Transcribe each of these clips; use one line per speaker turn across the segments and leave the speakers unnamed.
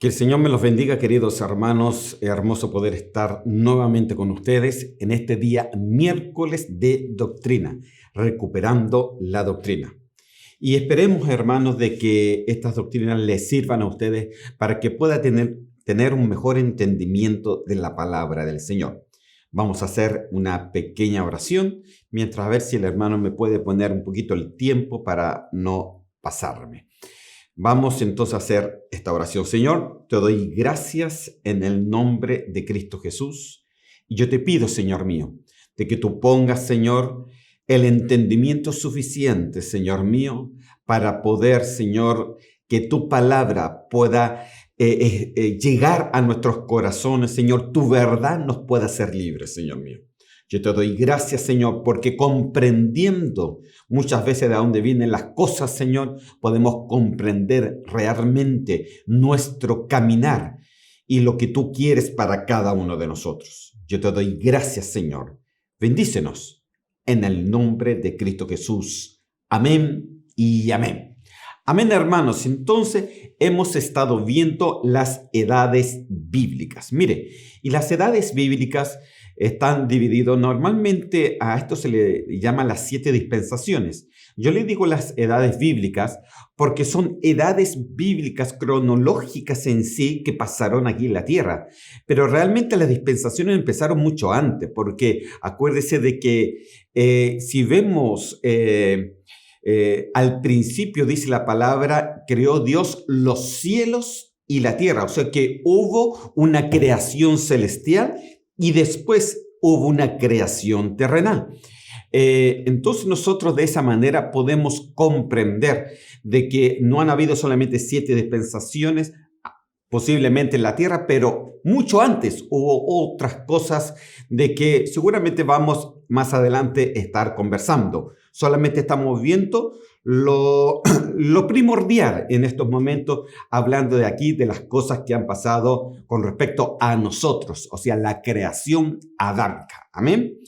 Que el Señor me los bendiga, queridos hermanos. Hermoso poder estar nuevamente con ustedes en este día miércoles de doctrina, recuperando la doctrina. Y esperemos, hermanos, de que estas doctrinas les sirvan a ustedes para que puedan tener un mejor entendimiento de la palabra del Señor. Vamos a hacer una pequeña oración, mientras a ver si el hermano me puede poner un poquito el tiempo para no pasarme. Vamos entonces a hacer esta oración. Señor, te doy gracias en el nombre de Cristo Jesús. Y yo te pido, Señor mío, de que tú pongas, Señor, el entendimiento suficiente, Señor mío, para poder, Señor, que tu palabra pueda llegar a nuestros corazones, Señor. Tu verdad nos pueda hacer libres, Señor mío. Yo te doy gracias, Señor, porque comprendiendo muchas veces de dónde vienen las cosas, Señor, podemos comprender realmente nuestro caminar y lo que tú quieres para cada uno de nosotros. Yo te doy gracias, Señor. Bendícenos en el nombre de Cristo Jesús. Amén y amén. Amén, hermanos. Entonces, hemos estado viendo las edades bíblicas. Mire, y las edades bíblicas están divididos normalmente, a esto se le llama las 7 dispensaciones. Yo le digo las edades bíblicas porque son edades bíblicas cronológicas en sí que pasaron aquí en la tierra. Pero realmente las dispensaciones empezaron mucho antes, porque acuérdese de que si vemos al principio, dice la palabra, creó Dios los cielos y la tierra. O sea que hubo una creación celestial y después hubo una creación terrenal. Entonces nosotros de esa manera podemos comprender de que no han habido solamente 7 dispensaciones, posiblemente en la tierra, pero mucho antes hubo otras cosas de que seguramente vamos más adelante a estar conversando. Solamente estamos viendo lo primordial en estos momentos, hablando de aquí de las cosas que han pasado con respecto a nosotros, o sea, la creación adámica. Amén.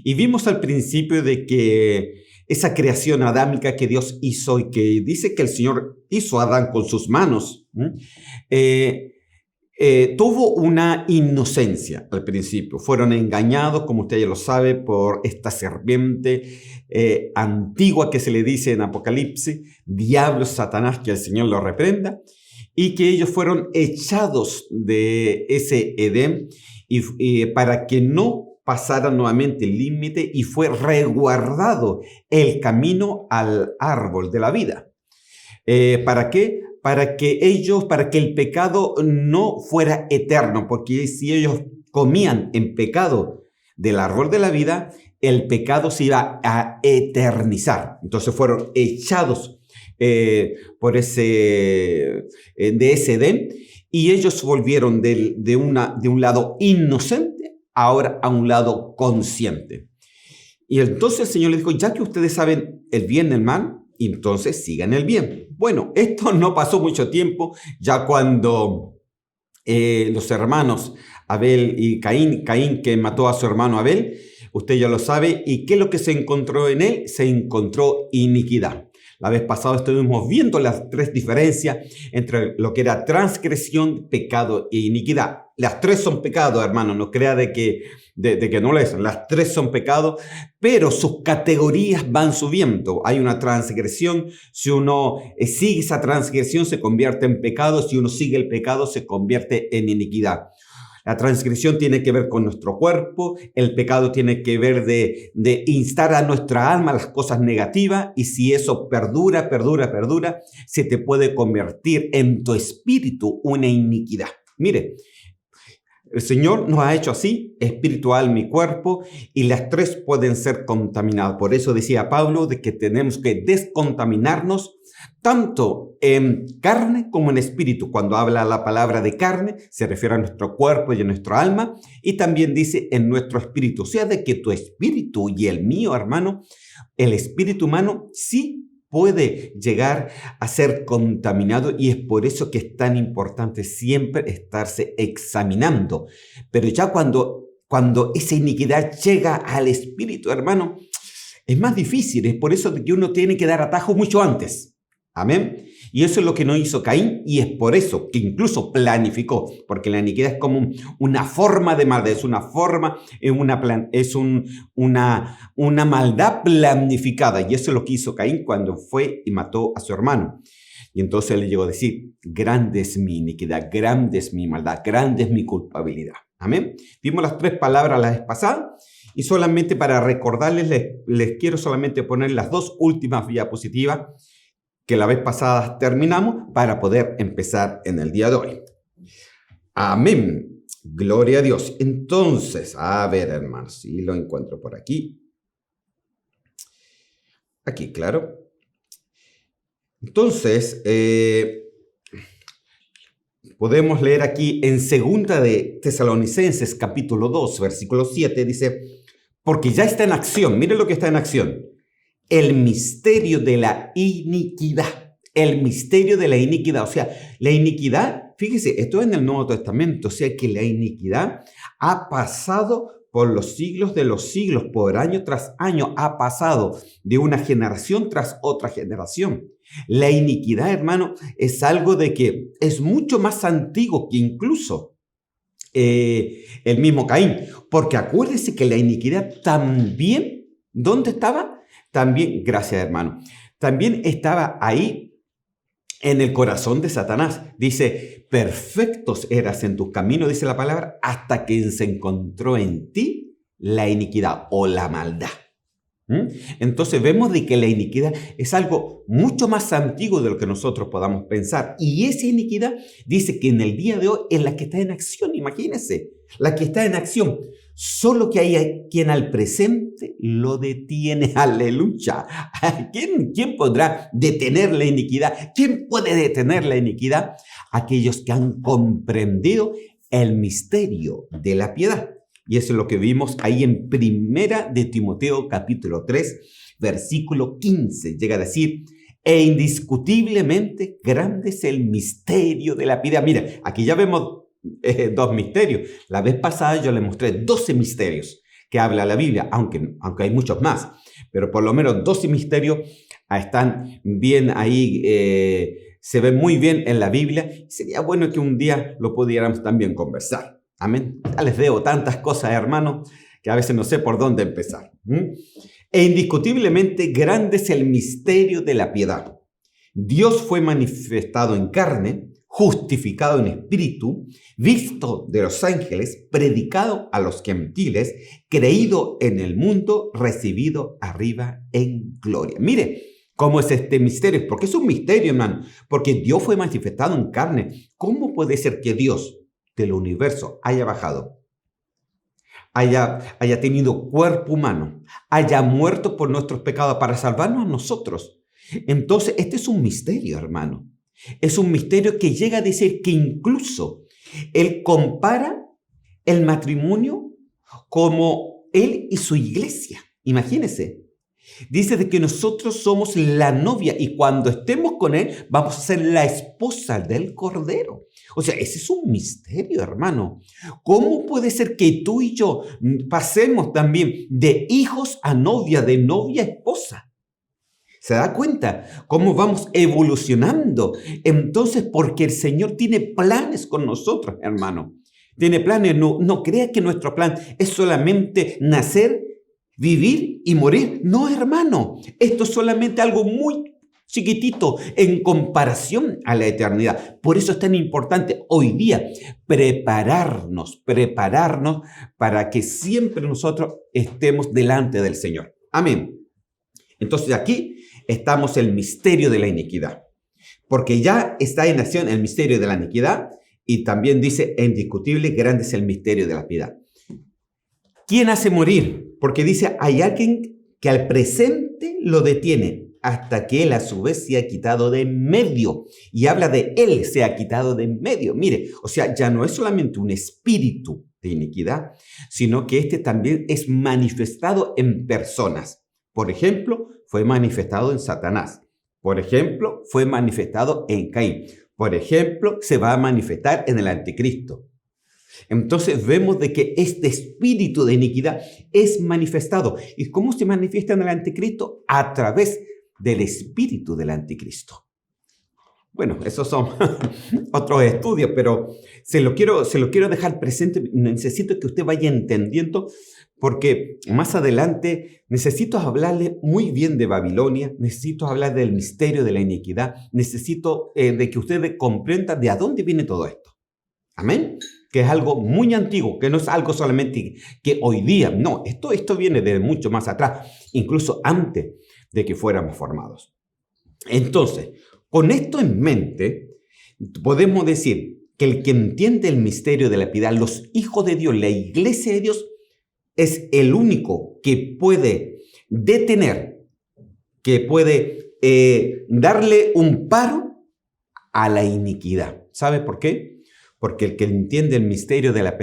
Y vimos al principio de que esa creación adámica que Dios hizo y que dice que el Señor hizo a Adán con sus manos, tuvo una inocencia al principio. Fueron engañados, como usted ya lo sabe, por esta serpiente antigua que se le dice en Apocalipsis, diablo, Satanás, que el Señor lo reprenda, y que ellos fueron echados de ese Edén y para que no pasaran nuevamente el límite, y fue resguardado el camino al árbol de la vida. ¿Para qué? Para que el pecado no fuera eterno, porque si ellos comían en pecado del árbol de la vida, el pecado se iba a eternizar. Entonces fueron echados de ese Edén, y ellos volvieron de un lado inocente ahora a un lado consciente. Y entonces el Señor les dijo, ya que ustedes saben el bien y el mal, entonces sigan el bien. Bueno, esto no pasó mucho tiempo, ya cuando los hermanos Abel y Caín que mató a su hermano Abel, usted ya lo sabe, ¿y qué es lo que se encontró en él? Se encontró iniquidad. La vez pasada estuvimos viendo las 3 diferencias entre lo que era transgresión, pecado e iniquidad. Las 3 son pecado, hermano, no crea de que no lo es. Las 3 son pecado, pero sus categorías van subiendo. Hay una transgresión, si uno sigue esa transgresión se convierte en pecado, si uno sigue el pecado se convierte en iniquidad. La transgresión tiene que ver con nuestro cuerpo, el pecado tiene que ver de instar a nuestra alma las cosas negativas, y si eso perdura, se te puede convertir en tu espíritu una iniquidad. Mire, el Señor nos ha hecho así, espíritu, alma y cuerpo, y las 3 pueden ser contaminadas. Por eso decía Pablo de que tenemos que descontaminarnos tanto en carne como en espíritu. Cuando habla la palabra de carne, se refiere a nuestro cuerpo y a nuestro alma, y también dice en nuestro espíritu. O sea, de que tu espíritu y el mío, hermano, el espíritu humano, sí puede llegar a ser contaminado, y es por eso que es tan importante siempre estarse examinando. Pero ya cuando esa iniquidad llega al espíritu, hermano, es más difícil. Es por eso que uno tiene que dar atajo mucho antes. Amén. Y eso es lo que no hizo Caín, y es por eso que incluso planificó, porque la iniquidad es como una forma de maldad, es una forma, una maldad planificada, y eso es lo que hizo Caín cuando fue y mató a su hermano. Y entonces él le llegó a decir, grande es mi iniquidad, grande es mi maldad, grande es mi culpabilidad. Amén. Vimos las 3 palabras la vez pasada, y solamente para recordarles, les quiero solamente poner las 2 últimas diapositivas que la vez pasada terminamos para poder empezar en el día de hoy. Amén. Gloria a Dios. Entonces, a ver, hermanos, si lo encuentro por aquí. Aquí, claro. Entonces, podemos leer aquí en 2 de Tesalonicenses, capítulo 2, versículo 7, dice, porque ya está en acción, miren lo que está en acción, el misterio de la iniquidad, el misterio de la iniquidad, o sea, la iniquidad, fíjese, esto es en el Nuevo Testamento, o sea que la iniquidad ha pasado por los siglos de los siglos, por año tras año, ha pasado de una generación tras otra generación. La iniquidad, hermano, es algo de que es mucho más antiguo que incluso el mismo Caín, porque acuérdese que la iniquidad también, ¿dónde estaba? También, gracias hermano, también estaba ahí en el corazón de Satanás. Dice, perfectos eras en tus caminos, dice la palabra, hasta que se encontró en ti la iniquidad o la maldad. Entonces vemos de que la iniquidad es algo mucho más antiguo de lo que nosotros podamos pensar. Y esa iniquidad dice que en el día de hoy es la que está en acción, imagínense, la que está en acción. Solo que hay quien al presente lo detiene. Aleluya. ¿Quién podrá detener la iniquidad? ¿Quién puede detener la iniquidad? Aquellos que han comprendido el misterio de la piedad. Y eso es lo que vimos ahí en 1 de Timoteo capítulo 3, versículo 15. Llega a decir, e indiscutiblemente grande es el misterio de la piedad. Mira, aquí ya vemos 2 misterios. La vez pasada yo les mostré 12 misterios que habla la Biblia, aunque hay muchos más. Pero por lo menos 12 misterios están bien ahí, se ven muy bien en la Biblia. Sería bueno que un día lo pudiéramos también conversar. Amén. Ya les debo tantas cosas, hermanos, que a veces no sé por dónde empezar. E indiscutiblemente grande es el misterio de la piedad. Dios fue manifestado en carne, justificado en espíritu, visto de los ángeles, predicado a los gentiles, creído en el mundo, recibido arriba en gloria. Mire cómo es este misterio, porque es un misterio, hermano, porque Dios fue manifestado en carne. ¿Cómo puede ser que Dios del universo haya bajado, haya tenido cuerpo humano, haya muerto por nuestros pecados para salvarnos a nosotros? Entonces, este es un misterio, hermano. Es un misterio que llega a decir que incluso Él compara el matrimonio como Él y su iglesia. Imagínense. Dice de que nosotros somos la novia y cuando estemos con Él vamos a ser la esposa del Cordero. O sea, ese es un misterio, hermano. ¿Cómo puede ser que tú y yo pasemos también de hijos a novia, de novia a esposa? ¿Se da cuenta cómo vamos evolucionando? Entonces, porque el Señor tiene planes con nosotros, hermano. Tiene planes. No crea que nuestro plan es solamente nacer, vivir y morir. No, hermano. Esto es solamente algo muy chiquitito en comparación a la eternidad. Por eso es tan importante hoy día prepararnos para que siempre nosotros estemos delante del Señor. Amén. Entonces aquí estamos en el misterio de la iniquidad, porque ya está en acción el misterio de la iniquidad y también dice, indiscutible, grande es el misterio de la piedad. ¿Quién hace morir? Porque dice, hay alguien que al presente lo detiene hasta que él a su vez se ha quitado de en medio. Y habla de él se ha quitado de en medio. Mire, o sea, ya no es solamente un espíritu de iniquidad, sino que este también es manifestado en personas. Por ejemplo, fue manifestado en Satanás. Por ejemplo, fue manifestado en Caín. Por ejemplo, se va a manifestar en el anticristo. Entonces vemos de que este espíritu de iniquidad es manifestado. ¿Y cómo se manifiesta en el anticristo? A través del espíritu del anticristo. Bueno, esos son otros estudios, pero se lo quiero dejar presente. Necesito que usted vaya entendiendo, porque más adelante necesito hablarle muy bien de Babilonia, necesito hablar del misterio de la iniquidad, necesito de que usted comprenda de a dónde viene todo esto. Amén. Que es algo muy antiguo, que no es algo solamente que hoy día, no, esto viene de mucho más atrás, incluso antes de que fuéramos formados. Entonces, con esto en mente, podemos decir que el que entiende el misterio de la piedad, los hijos de Dios, la iglesia de Dios, es el único que puede detener, que puede darle un paro a la iniquidad. ¿Sabe por qué? Porque el que entiende el misterio de la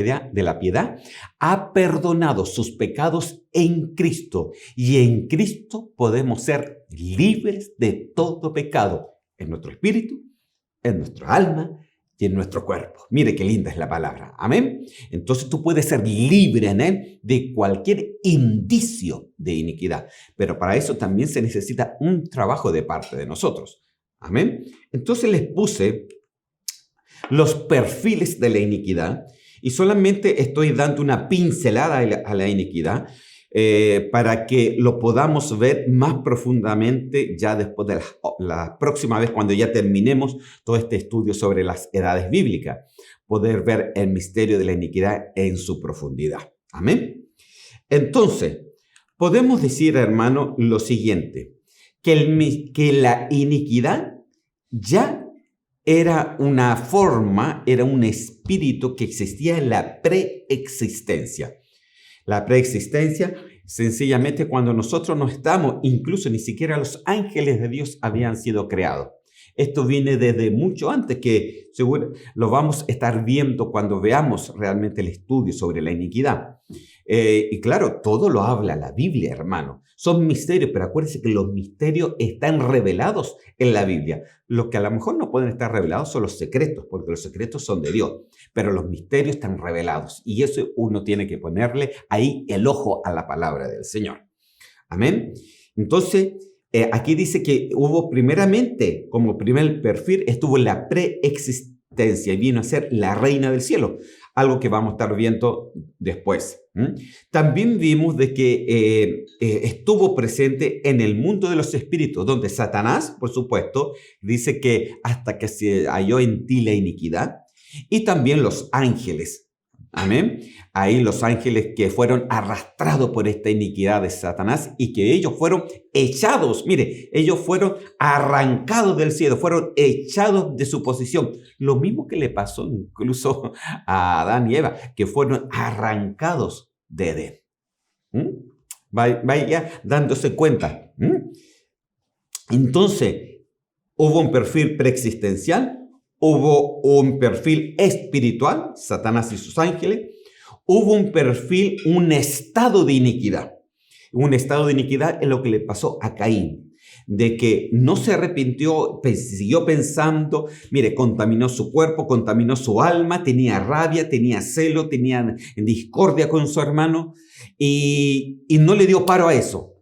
piedad ha perdonado sus pecados en Cristo. Y en Cristo podemos ser libres de todo pecado, en nuestro espíritu, en nuestro alma y en nuestro cuerpo. Mire qué linda es la palabra. Amén. Entonces tú puedes ser libre en él de cualquier indicio de iniquidad. Pero para eso también se necesita un trabajo de parte de nosotros. Amén. Entonces les puse los perfiles de la iniquidad y solamente estoy dando una pincelada a la iniquidad para que lo podamos ver más profundamente ya después de la próxima vez, cuando ya terminemos todo este estudio sobre las edades bíblicas, poder ver el misterio de la iniquidad en su profundidad. Amén. Entonces, podemos decir, hermano, lo siguiente, que la iniquidad ya era una forma, era un espíritu que existía en la preexistencia. La preexistencia, sencillamente cuando nosotros no estamos, incluso ni siquiera los ángeles de Dios habían sido creados. Esto viene desde mucho antes, que seguro lo vamos a estar viendo cuando veamos realmente el estudio sobre la iniquidad. Y claro, todo lo habla la Biblia, hermano. Son misterios, pero acuérdense que los misterios están revelados en la Biblia. Los que a lo mejor no pueden estar revelados son los secretos, porque los secretos son de Dios, pero los misterios están revelados. Y eso uno tiene que ponerle ahí el ojo a la palabra del Señor. Amén. Entonces, aquí dice que hubo primeramente, como primer perfil, estuvo la preexistencia y vino a ser la reina del cielo, algo que vamos a estar viendo después. También vimos de que estuvo presente en el mundo de los espíritus, donde Satanás, por supuesto, dice que hasta que se halló en ti la iniquidad, y también los ángeles. Amén. Ahí los ángeles que fueron arrastrados por esta iniquidad de Satanás y que ellos fueron echados. Mire, ellos fueron arrancados del cielo, fueron echados de su posición. Lo mismo que le pasó incluso a Adán y Eva, que fueron arrancados de Edén. Vaya dándose cuenta. Entonces, hubo un perfil preexistencial. Hubo un perfil espiritual, Satanás y sus ángeles. Hubo un perfil, un estado de iniquidad. Un estado de iniquidad es lo que le pasó a Caín, de que no se arrepintió, siguió pensando, mire, contaminó su cuerpo, contaminó su alma, tenía rabia, tenía celo, tenía discordia con su hermano y no le dio paro a eso,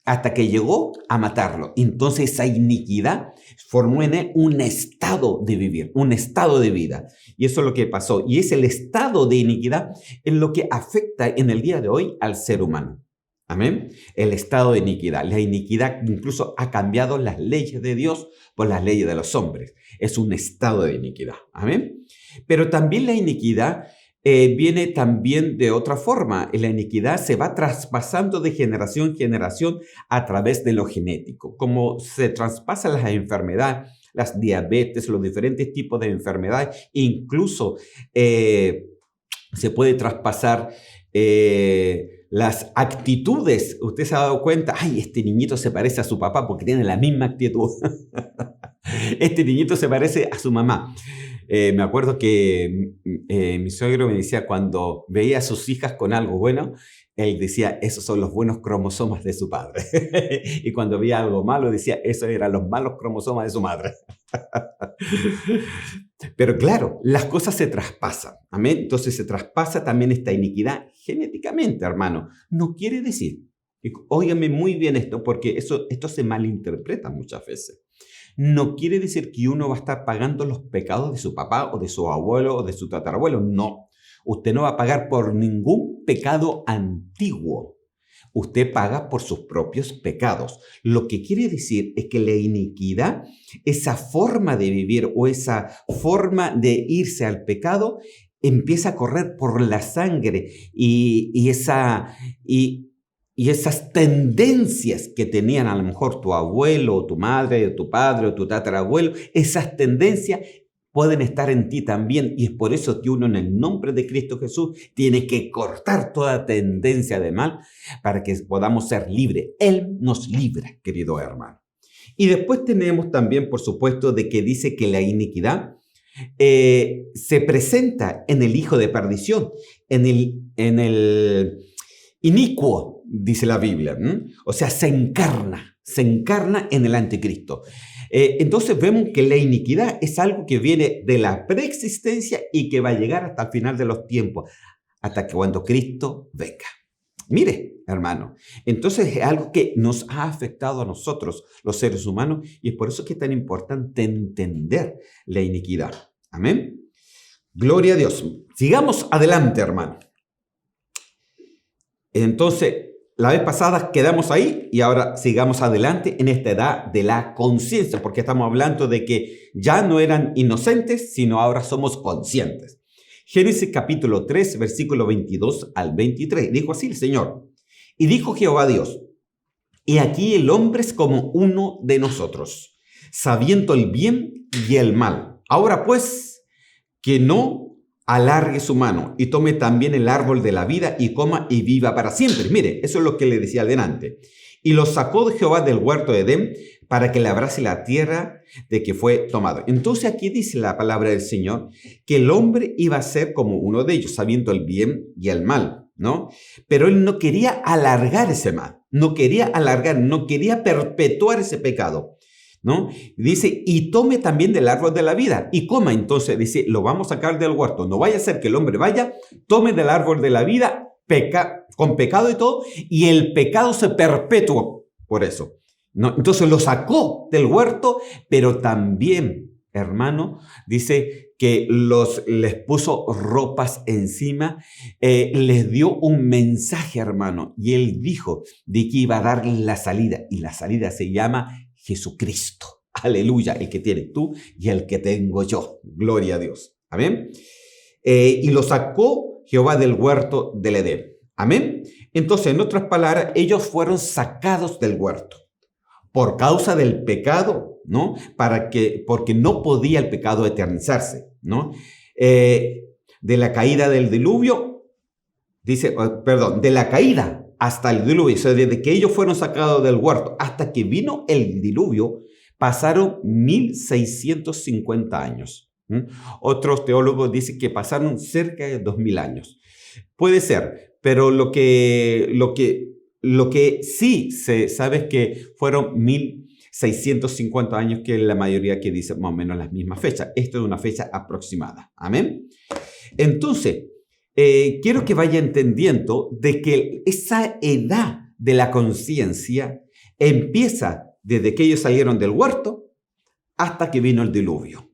hasta que llegó a matarlo. Entonces esa iniquidad formó en él un estado de vivir, un estado de vida. Y eso es lo que pasó. Y es el estado de iniquidad en lo que afecta en el día de hoy al ser humano. Amén. El estado de iniquidad. La iniquidad incluso ha cambiado las leyes de Dios por las leyes de los hombres. Es un estado de iniquidad. Amén. Pero también la iniquidad viene también de otra forma. La iniquidad se va traspasando de generación en generación a través de lo genético. Como se traspasan las enfermedades, las diabetes, los diferentes tipos de enfermedades, incluso se puede traspasar las actitudes. Usted se ha dado cuenta, ay, este niñito se parece a su papá porque tiene la misma actitud. Este niñito se parece a su mamá. Me acuerdo que mi suegro me decía, cuando veía a sus hijas con algo bueno, él decía, esos son los buenos cromosomas de su padre. Y cuando veía algo malo, decía, esos eran los malos cromosomas de su madre. Pero claro, las cosas se traspasan. Amén. Entonces se traspasa también esta iniquidad genéticamente, hermano. No quiere decir, óigame muy bien esto, porque esto se malinterpreta muchas veces. no quiere decir que uno va a estar pagando los pecados de su papá o de su abuelo o de su tatarabuelo. No, usted no va a pagar por ningún pecado antiguo. Usted paga por sus propios pecados. Lo que quiere decir es que la iniquidad, esa forma de vivir o esa forma de irse al pecado, empieza a correr por la sangre y esas tendencias que tenían a lo mejor tu abuelo o tu madre o tu padre o tu tatarabuelo, esas tendencias pueden estar en ti también, y es por eso que uno en el nombre de Cristo Jesús tiene que cortar toda tendencia de mal para que podamos ser libres. Él nos libra, querido hermano. Y después tenemos también, por supuesto, de que dice que la iniquidad se presenta en el hijo de perdición, en el inicuo, dice la Biblia. O sea, se encarna en el anticristo. Entonces vemos que la iniquidad es algo que viene de la preexistencia y que va a llegar hasta el final de los tiempos, hasta que cuando Cristo venga. Mire, hermano, entonces es algo que nos ha afectado a nosotros, los seres humanos, y es por eso que es tan importante entender la iniquidad. Amén. Gloria a Dios. Sigamos adelante, hermano. Entonces, la vez pasada quedamos ahí y ahora sigamos adelante en esta edad de la conciencia, porque estamos hablando de que ya no eran inocentes, sino ahora somos conscientes. Génesis capítulo 3, versículo 22 al 23. Dijo así el Señor: y dijo Jehová Dios: he aquí el hombre es como uno de nosotros, sabiendo el bien y el mal. Ahora pues, que no alargue su mano y tome también el árbol de la vida y coma y viva para siempre. Mire, eso es lo que le decía adelante. Y lo sacó de Jehová del huerto de Edén para que labrase la tierra de que fue tomado. Entonces aquí dice la palabra del Señor que el hombre iba a ser como uno de ellos, sabiendo el bien y el mal, ¿no? Pero él no quería alargar ese mal, no quería perpetuar ese pecado, ¿no? Dice, y tome también del árbol de la vida y coma. Entonces dice, lo vamos a sacar del huerto. No vaya a ser que el hombre vaya, tome del árbol de la vida, con pecado y todo, y el pecado se perpetúa por eso, ¿no? Entonces lo sacó del huerto, pero también, hermano, dice que les puso ropas encima, les dio un mensaje, hermano, y él dijo de que iba a dar la salida, y la salida se llama Jesucristo. Aleluya, el que tienes tú y el que tengo yo. Gloria a Dios. Amén. Y lo sacó Jehová del huerto del Edén. Amén. Entonces, en otras palabras, ellos fueron sacados del huerto por causa del pecado, ¿no? Porque no podía el pecado eternizarse, ¿no? De la caída del diluvio, de la caída hasta el diluvio, o sea, desde que ellos fueron sacados del huerto hasta que vino el diluvio, pasaron 1650 años. Otros teólogos dicen que pasaron cerca de 2000 años. Puede ser, pero lo que sí se sabe es que fueron 1650 años, que la mayoría que dice más o menos las mismas fechas. Esto es una fecha aproximada. Amén. Entonces, quiero que vaya entendiendo de que esa edad de la conciencia empieza desde que ellos salieron del huerto hasta que vino el diluvio.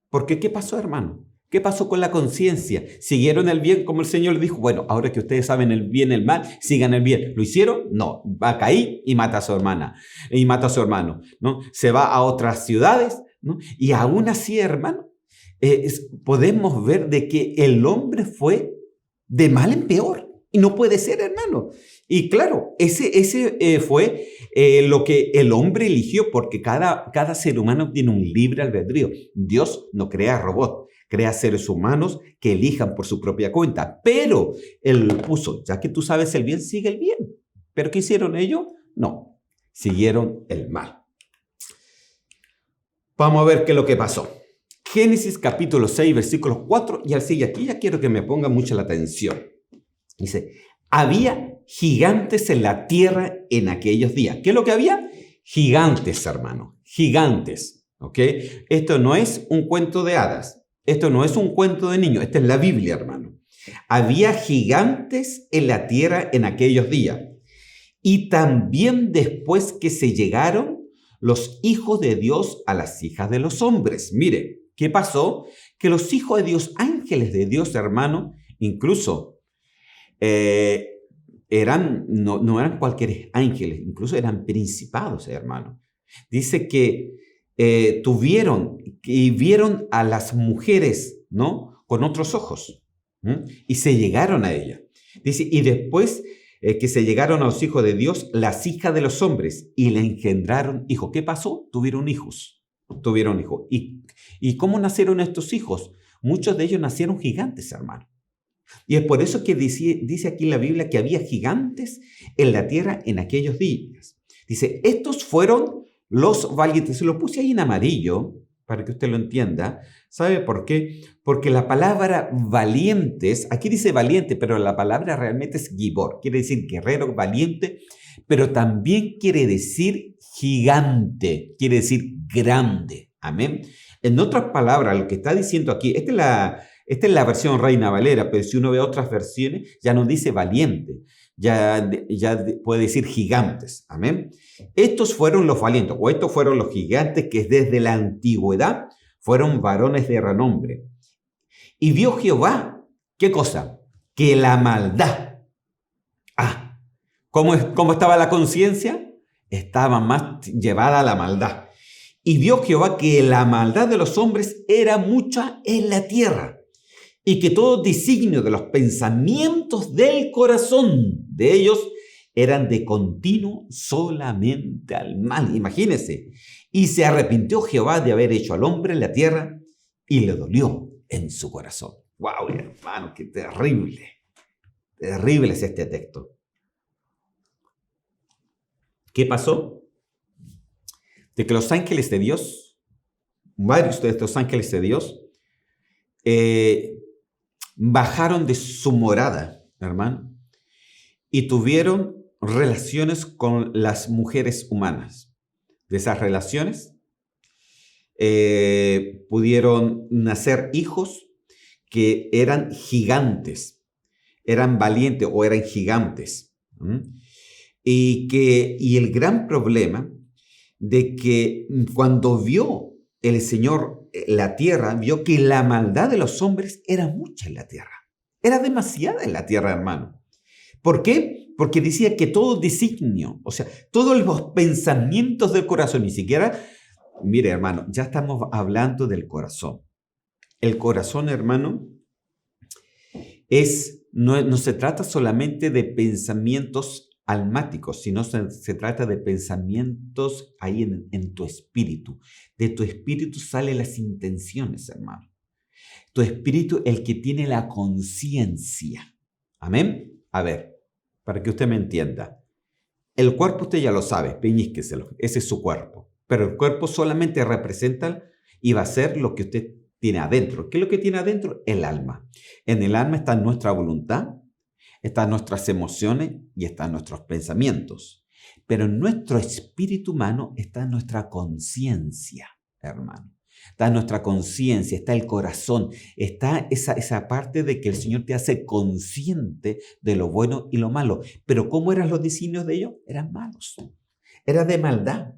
Porque ¿qué pasó, hermano? ¿Qué pasó con la conciencia? ¿Siguieron el bien como el Señor dijo? Bueno, ahora que ustedes saben el bien y el mal, sigan el bien. ¿Lo hicieron? No. Va a caer y mata a su hermana. Y mata a su hermano, ¿no? Se va a otras ciudades, ¿no? Y aún así, hermano, podemos ver de que el hombre fue de mal en peor. Y no puede ser, hermano. Y claro, ese fue lo que el hombre eligió, porque cada ser humano tiene un libre albedrío. Dios no crea robots, crea seres humanos que elijan por su propia cuenta. Pero Él puso, ya que tú sabes el bien, sigue el bien. ¿Pero qué hicieron ellos? No, siguieron el mal. Vamos a ver qué es lo que pasó. Génesis capítulo 6, versículos 4 y al 6. Aquí ya quiero que me ponga mucha la atención. Dice, había gigantes en la tierra en aquellos días. ¿Qué es lo que había? Gigantes, hermano. Gigantes. ¿Ok? Esto no es un cuento de hadas. Esto no es un cuento de niños. Esta es la Biblia, hermano. Había gigantes en la tierra en aquellos días. Y también después que se llegaron los hijos de Dios a las hijas de los hombres. Mire, ¿qué pasó? Que los hijos de Dios, ángeles de Dios, hermano, incluso no eran cualquier ángeles, incluso eran principados, hermano. Dice que tuvieron y vieron a las mujeres, ¿no?, con otros ojos, y se llegaron a ella. Dice, y después que se llegaron a los hijos de Dios, las hijas de los hombres, y le engendraron hijos. ¿Qué pasó? Tuvieron hijos. ¿Y cómo nacieron estos hijos? Muchos de ellos nacieron gigantes, hermano. Y es por eso que dice aquí en la Biblia que había gigantes en la tierra en aquellos días. Dice, estos fueron los valientes. Se lo puse ahí en amarillo para que usted lo entienda. ¿Sabe por qué? Porque la palabra valientes, aquí dice valiente, pero la palabra realmente es gibor. Quiere decir guerrero, valiente, pero también quiere decir gigante, quiere decir grande. Amén. En otras palabras, lo que está diciendo aquí, esta es la versión Reina Valera, pero si uno ve otras versiones, ya no dice valiente, ya puede decir gigantes. Amén. Estos fueron los valientes, o estos fueron los gigantes que desde la antigüedad fueron varones de renombre. Y vio Jehová, ¿qué cosa? Que la maldad. ¿Cómo estaba la conciencia? Estaba más llevada a la maldad. Y vio Jehová que la maldad de los hombres era mucha en la tierra, y que todo designio de los pensamientos del corazón de ellos eran de continuo solamente al mal. Imagínense. Y se arrepintió Jehová de haber hecho al hombre en la tierra, y le dolió en su corazón. ¡Wow, hermano! ¡Qué terrible! Terrible es este texto. ¿Qué pasó? De que los ángeles de Dios, varios de estos ángeles de Dios, bajaron de su morada, hermano, y tuvieron relaciones con las mujeres humanas. De esas relaciones pudieron nacer hijos que eran gigantes, eran valientes o eran gigantes. Y el gran problema de que cuando vio el Señor la tierra, vio que la maldad de los hombres era mucha en la tierra. Era demasiada en la tierra, hermano. ¿Por qué? Porque decía que todo designio, o sea, todos los pensamientos del corazón, ni siquiera, mire, hermano, ya estamos hablando del corazón. El corazón, hermano, no se trata solamente de pensamientos almáticos, sino se trata de pensamientos ahí en tu espíritu. De tu espíritu salen las intenciones, hermano. Tu espíritu, el que tiene la conciencia. Amén. A ver, para que usted me entienda. El cuerpo usted ya lo sabe, peñísqueselo, ese es su cuerpo. Pero el cuerpo solamente representa y va a ser lo que usted tiene adentro. ¿Qué es lo que tiene adentro? El alma. En el alma está nuestra voluntad, están nuestras emociones y están nuestros pensamientos. Pero en nuestro espíritu humano está nuestra conciencia, hermano. Está nuestra conciencia, está el corazón, está esa parte de que el Señor te hace consciente de lo bueno y lo malo. Pero ¿cómo eran los designios de ellos? Eran malos. Era de maldad.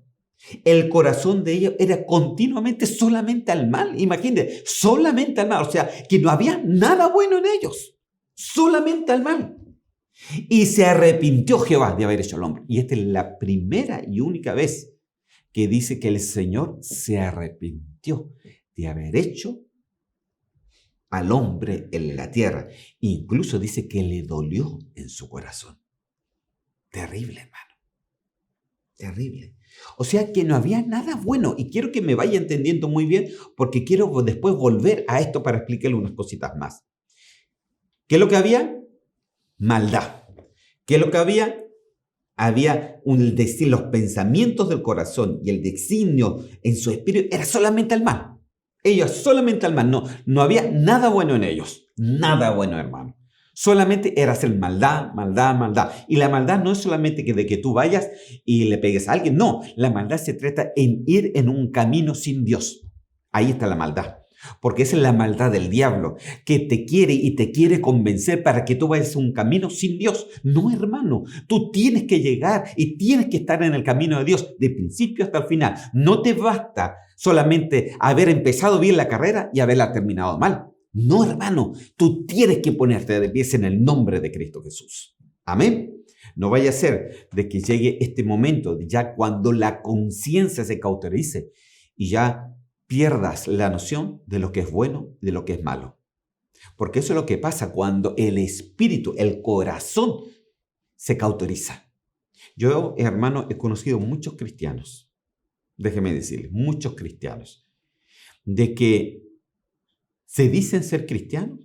El corazón de ellos era continuamente solamente al mal. Imagínate, solamente al mal. O sea, que no había nada bueno en ellos. Solamente al mal. Y se arrepintió Jehová de haber hecho al hombre. Y esta es la primera y única vez que dice que el Señor se arrepintió de haber hecho al hombre en la tierra. Incluso dice que le dolió en su corazón. Terrible, hermano. Terrible. O sea que no había nada bueno. Y quiero que me vaya entendiendo muy bien, porque quiero después volver a esto para explicarle unas cositas más. ¿Qué es lo que había? Maldad. ¿Qué es lo que había? Había los pensamientos del corazón y el designio en su espíritu era solamente el mal. Ellos solamente el mal. No había nada bueno en ellos. Nada bueno, hermano. Solamente era hacer maldad, maldad, maldad. Y la maldad no es solamente de que tú vayas y le pegues a alguien. No, la maldad se trata en ir en un camino sin Dios. Ahí está la maldad. Porque esa es la maldad del diablo, que te quiere y te quiere convencer para que tú vayas a un camino sin Dios. No, hermano, tú tienes que llegar y tienes que estar en el camino de Dios de principio hasta el final. No te basta solamente haber empezado bien la carrera y haberla terminado mal. No, hermano, tú tienes que ponerte de pies en el nombre de Cristo Jesús. Amén. No vaya a ser de que llegue este momento, ya cuando la conciencia se cauterice y ya pierdas la noción de lo que es bueno y de lo que es malo. Porque eso es lo que pasa cuando el espíritu, el corazón, se cauteriza. Yo, hermano, he conocido muchos cristianos, déjeme decirles, muchos cristianos, de que se dicen ser cristianos,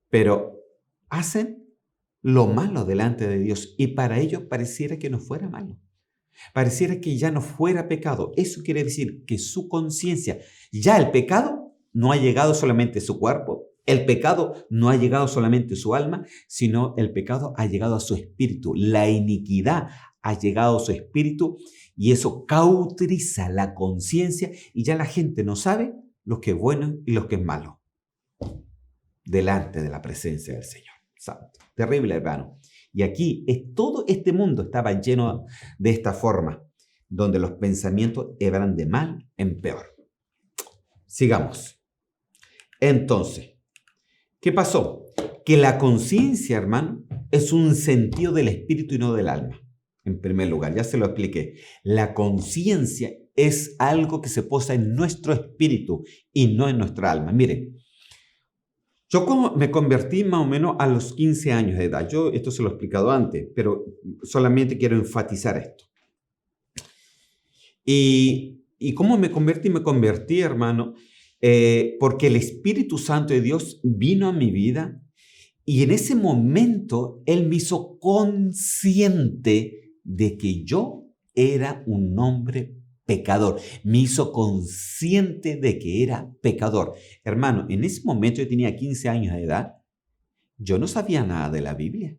pero hacen lo malo delante de Dios y para ellos pareciera que no fuera malo. Pareciera que ya no fuera pecado. Eso quiere decir que su conciencia, ya el pecado no ha llegado solamente a su cuerpo, el pecado no ha llegado solamente a su alma, sino el pecado ha llegado a su espíritu. La iniquidad ha llegado a su espíritu y eso cauteriza la conciencia y ya la gente no sabe lo que es bueno y lo que es malo delante de la presencia del Señor. Santo. Terrible, hermano. Y aquí todo este mundo estaba lleno de esta forma, donde los pensamientos eran de mal en peor. Sigamos. Entonces, ¿qué pasó? Que la conciencia, hermano, es un sentido del espíritu y no del alma. En primer lugar, ya se lo expliqué. La conciencia es algo que se posa en nuestro espíritu y no en nuestra alma. Mire, yo me convertí más o menos a los 15 años de edad. Esto se lo he explicado antes, pero solamente quiero enfatizar esto. ¿Y cómo me convertí? Me convertí, hermano, porque el Espíritu Santo de Dios vino a mi vida y en ese momento Él me hizo consciente de que yo era un hombre pecador. Me hizo consciente de que era pecador. Hermano, en ese momento yo tenía 15 años de edad. Yo no sabía nada de la Biblia.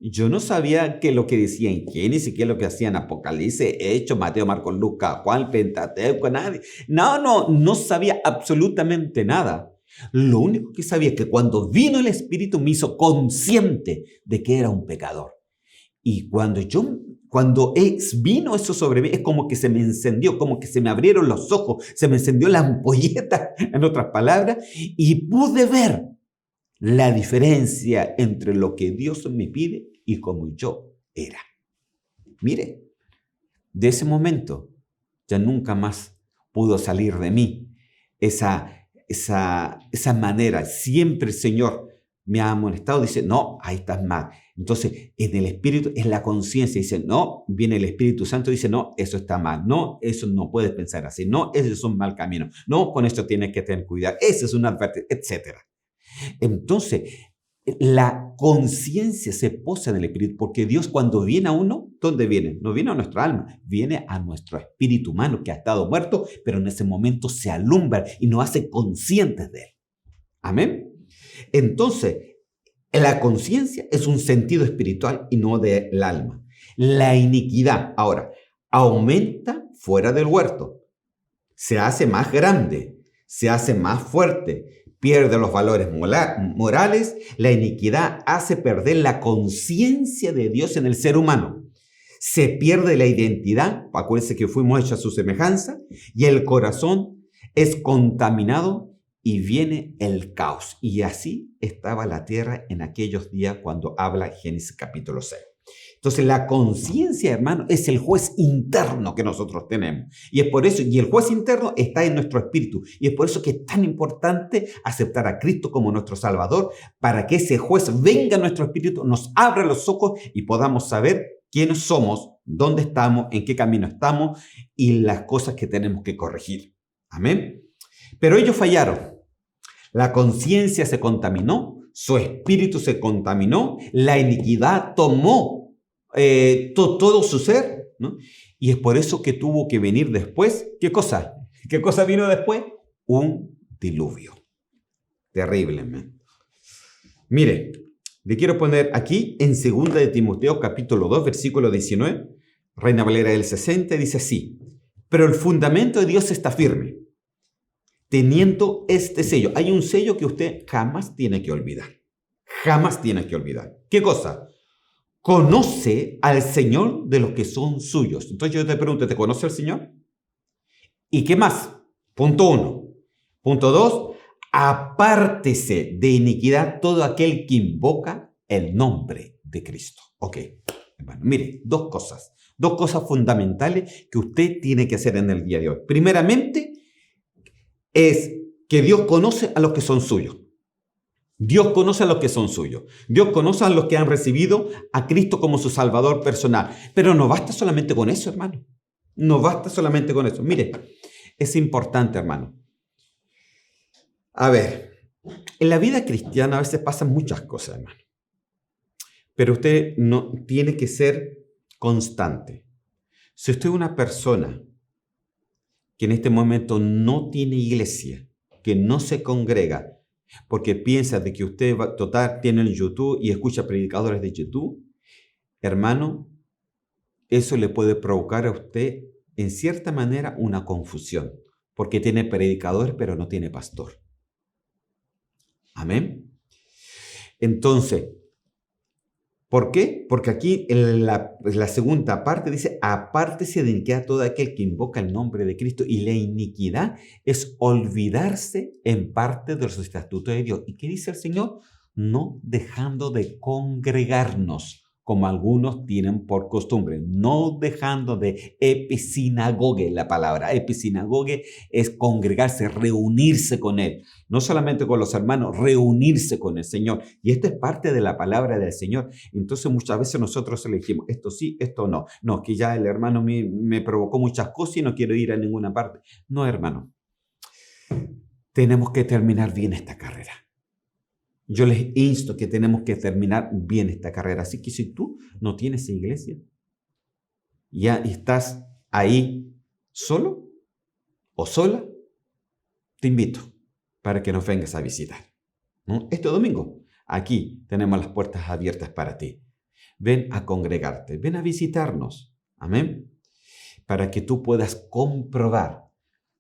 Yo no sabía qué es lo que decía en Génesis, qué es lo que hacía en Apocalipsis, Hechos, Mateo, Marcos, Lucas, Juan, Pentateuco, nadie. No sabía absolutamente nada. Lo único que sabía es que cuando vino el Espíritu me hizo consciente de que era un pecador. Y cuando vino eso sobre mí, es como que se me encendió, como que se me abrieron los ojos, se me encendió la ampolleta, en otras palabras, y pude ver la diferencia entre lo que Dios me pide y como yo era. Mire, de ese momento ya nunca más pudo salir de mí esa manera. Siempre el Señor me ha amonestado, dice, no, ahí estás mal. Entonces, en el Espíritu es la conciencia, dice, no, viene el Espíritu Santo, dice, no, eso está mal, no, eso no puedes pensar así, no, ese es un mal camino, no, con esto tienes que tener cuidado, ese es una advertencia, etc. Entonces, la conciencia se posa en el Espíritu, porque Dios cuando viene a uno, ¿dónde viene? No viene a nuestra alma, viene a nuestro espíritu humano que ha estado muerto, pero en ese momento se alumbra y nos hace conscientes de él. Amén. Entonces, la conciencia es un sentido espiritual y no del alma. La iniquidad, ahora, aumenta fuera del huerto, se hace más grande, se hace más fuerte, pierde los valores morales, la iniquidad hace perder la conciencia de Dios en el ser humano. Se pierde la identidad, acuérdense que fuimos hechos a su semejanza, y el corazón es contaminado y viene el caos. Y así estaba la tierra en aquellos días cuando habla Génesis capítulo 6. Entonces la conciencia, hermano, es el juez interno que nosotros tenemos. Y es por eso, y el juez interno está en nuestro espíritu. Y es por eso que es tan importante aceptar a Cristo como nuestro Salvador, para que ese juez venga a nuestro espíritu, nos abra los ojos y podamos saber quiénes somos, dónde estamos, en qué camino estamos y las cosas que tenemos que corregir. Amén. Pero ellos fallaron. La conciencia se contaminó, su espíritu se contaminó, la iniquidad tomó todo su ser, ¿no? Y es por eso que tuvo que venir después. ¿Qué cosa? ¿Qué cosa vino después? Un diluvio. Terrible, man. Mire, le quiero poner aquí en 2 de Timoteo capítulo 2, versículo 19, Reina Valera del 60, dice así: pero el fundamento de Dios está firme. teniendo este sello. Hay un sello que usted jamás tiene que olvidar. Jamás tiene que olvidar. ¿Qué cosa? Conoce al Señor de los que son suyos. Entonces yo te pregunto, ¿te conoce el Señor? ¿Y qué más? Punto 1. Punto 2. Apártese de iniquidad todo aquel que invoca el nombre de Cristo. Ok, hermano, mire, dos cosas fundamentales que usted tiene que hacer en el día de hoy. Primeramente, es que Dios conoce a los que son suyos. Dios conoce a los que son suyos. Dios conoce a los que han recibido a Cristo como su Salvador personal. Pero no basta solamente con eso, hermano. No basta solamente con eso. Mire, es importante, hermano. A ver, en la vida cristiana a veces pasan muchas cosas, hermano. Pero usted no tiene que ser constante. Si usted es una persona que en este momento no tiene iglesia, que no se congrega, porque piensa de que usted va, total, tiene el YouTube y escucha predicadores de YouTube, hermano, eso le puede provocar a usted, en cierta manera, una confusión, porque tiene predicadores, pero no tiene pastor. Amén. Entonces, ¿por qué? Porque aquí en la segunda parte dice, apártese de iniquidad todo aquel que invoca el nombre de Cristo. Y la iniquidad es olvidarse en parte de los estatutos de Dios. ¿Y qué dice el Señor? No dejando de congregarnos, como algunos tienen por costumbre. No dejando de episinagoge, la palabra. Episinagoge es congregarse, reunirse con Él. No solamente con los hermanos, reunirse con el Señor. Y esto es parte de la palabra del Señor. Entonces muchas veces nosotros elegimos, esto sí, esto no. No, que ya el hermano me provocó muchas cosas y no quiero ir a ninguna parte. No, hermano. Tenemos que terminar bien esta carrera. Yo les insto que tenemos que terminar bien esta carrera. Así que si tú no tienes iglesia, ya estás ahí solo o sola, te invito para que nos vengas a visitar, ¿no? Este domingo, aquí tenemos las puertas abiertas para ti. Ven a congregarte, ven a visitarnos, amén, para que tú puedas comprobar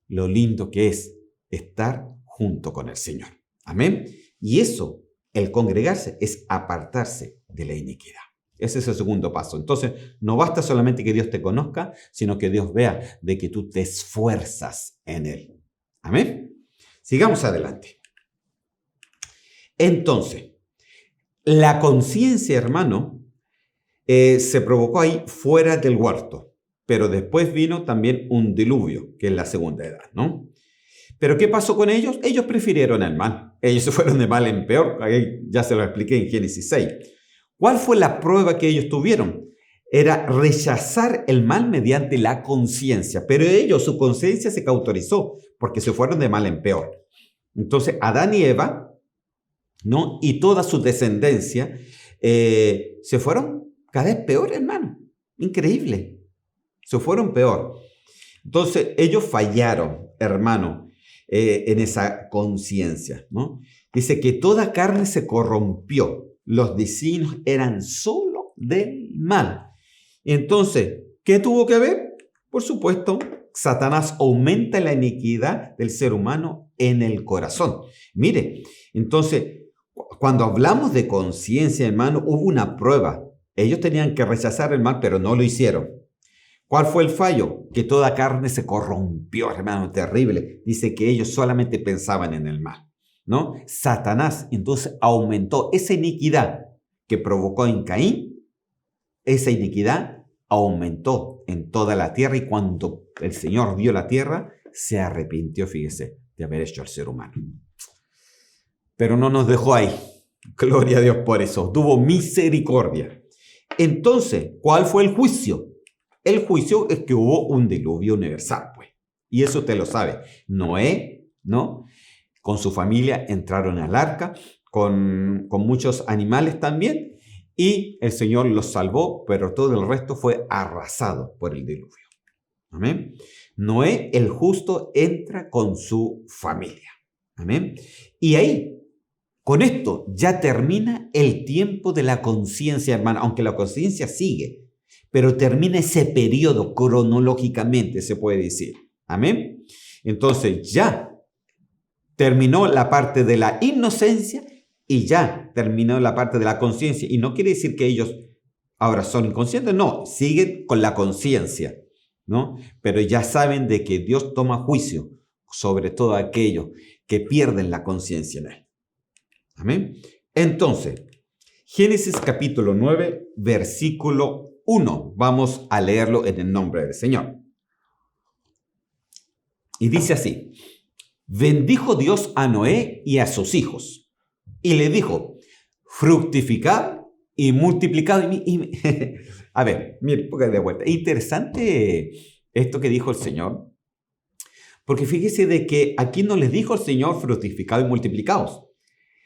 lo lindo que es estar junto con el Señor, amén. Y eso, el congregarse, es apartarse de la iniquidad. Ese es el segundo paso. Entonces, no basta solamente que Dios te conozca, sino que Dios vea de que tú te esfuerzas en Él. Amén. Sigamos adelante. Entonces, la conciencia, hermano, se provocó ahí fuera del huerto, pero después vino también un diluvio, que es la segunda edad, ¿no? Pero ¿qué pasó con ellos? Ellos prefirieron el mal. Ellos se fueron de mal en peor. Ahí ya se lo expliqué en Génesis 6. ¿Cuál fue la prueba que ellos tuvieron? Era rechazar el mal mediante la conciencia. Pero ellos, su conciencia se cauterizó porque se fueron de mal en peor. Entonces, Adán y Eva, ¿no? Y toda su descendencia se fueron cada vez peor, hermano. Increíble. Se fueron peor. Entonces, ellos fallaron, hermano, en esa conciencia, ¿no? Dice que toda carne se corrompió. Los designios eran solo del mal. Entonces, ¿qué tuvo que ver? Por supuesto, Satanás aumenta la iniquidad del ser humano en el corazón. Mire, entonces, cuando hablamos de conciencia, hermano, hubo una prueba. Ellos tenían que rechazar el mal, pero no lo hicieron. ¿Cuál fue el fallo? Que toda carne se corrompió, hermano, terrible. Dice que ellos solamente pensaban en el mal, ¿no? Satanás entonces aumentó esa iniquidad que provocó en Caín. Esa iniquidad aumentó en toda la tierra y cuando el Señor vio la tierra, se arrepintió, fíjese, de haber hecho al ser humano. Pero no nos dejó ahí. Gloria a Dios por eso. Tuvo misericordia. Entonces, ¿cuál fue el juicio? El juicio es que hubo un diluvio universal, pues. Y eso usted lo sabe. Noé, ¿no? Con su familia entraron al arca, con muchos animales también, y el Señor los salvó, pero todo el resto fue arrasado por el diluvio. Amén. Noé, el justo, entra con su familia. Amén. Y ahí, con esto, ya termina el tiempo de la conciencia, hermano, aunque la conciencia sigue. Pero termina ese periodo cronológicamente, se puede decir. Amén. Entonces ya Terminó la parte de la inocencia y ya terminó la parte de la conciencia. Y no quiere decir que ellos ahora son inconscientes, no, siguen con la conciencia, ¿no? Pero ya saben de que Dios toma juicio sobre todo aquellos que pierden la conciencia en Él. Amén. Entonces, Génesis capítulo 9, versículo 1. Vamos a leerlo en el nombre del Señor. Y dice así: bendijo Dios a Noé y a sus hijos, y le dijo: fructificad y multiplicad. A ver, mire, póngale de vuelta. Interesante esto que dijo el Señor, porque fíjese de que aquí no les dijo el Señor: fructificad y multiplicaos.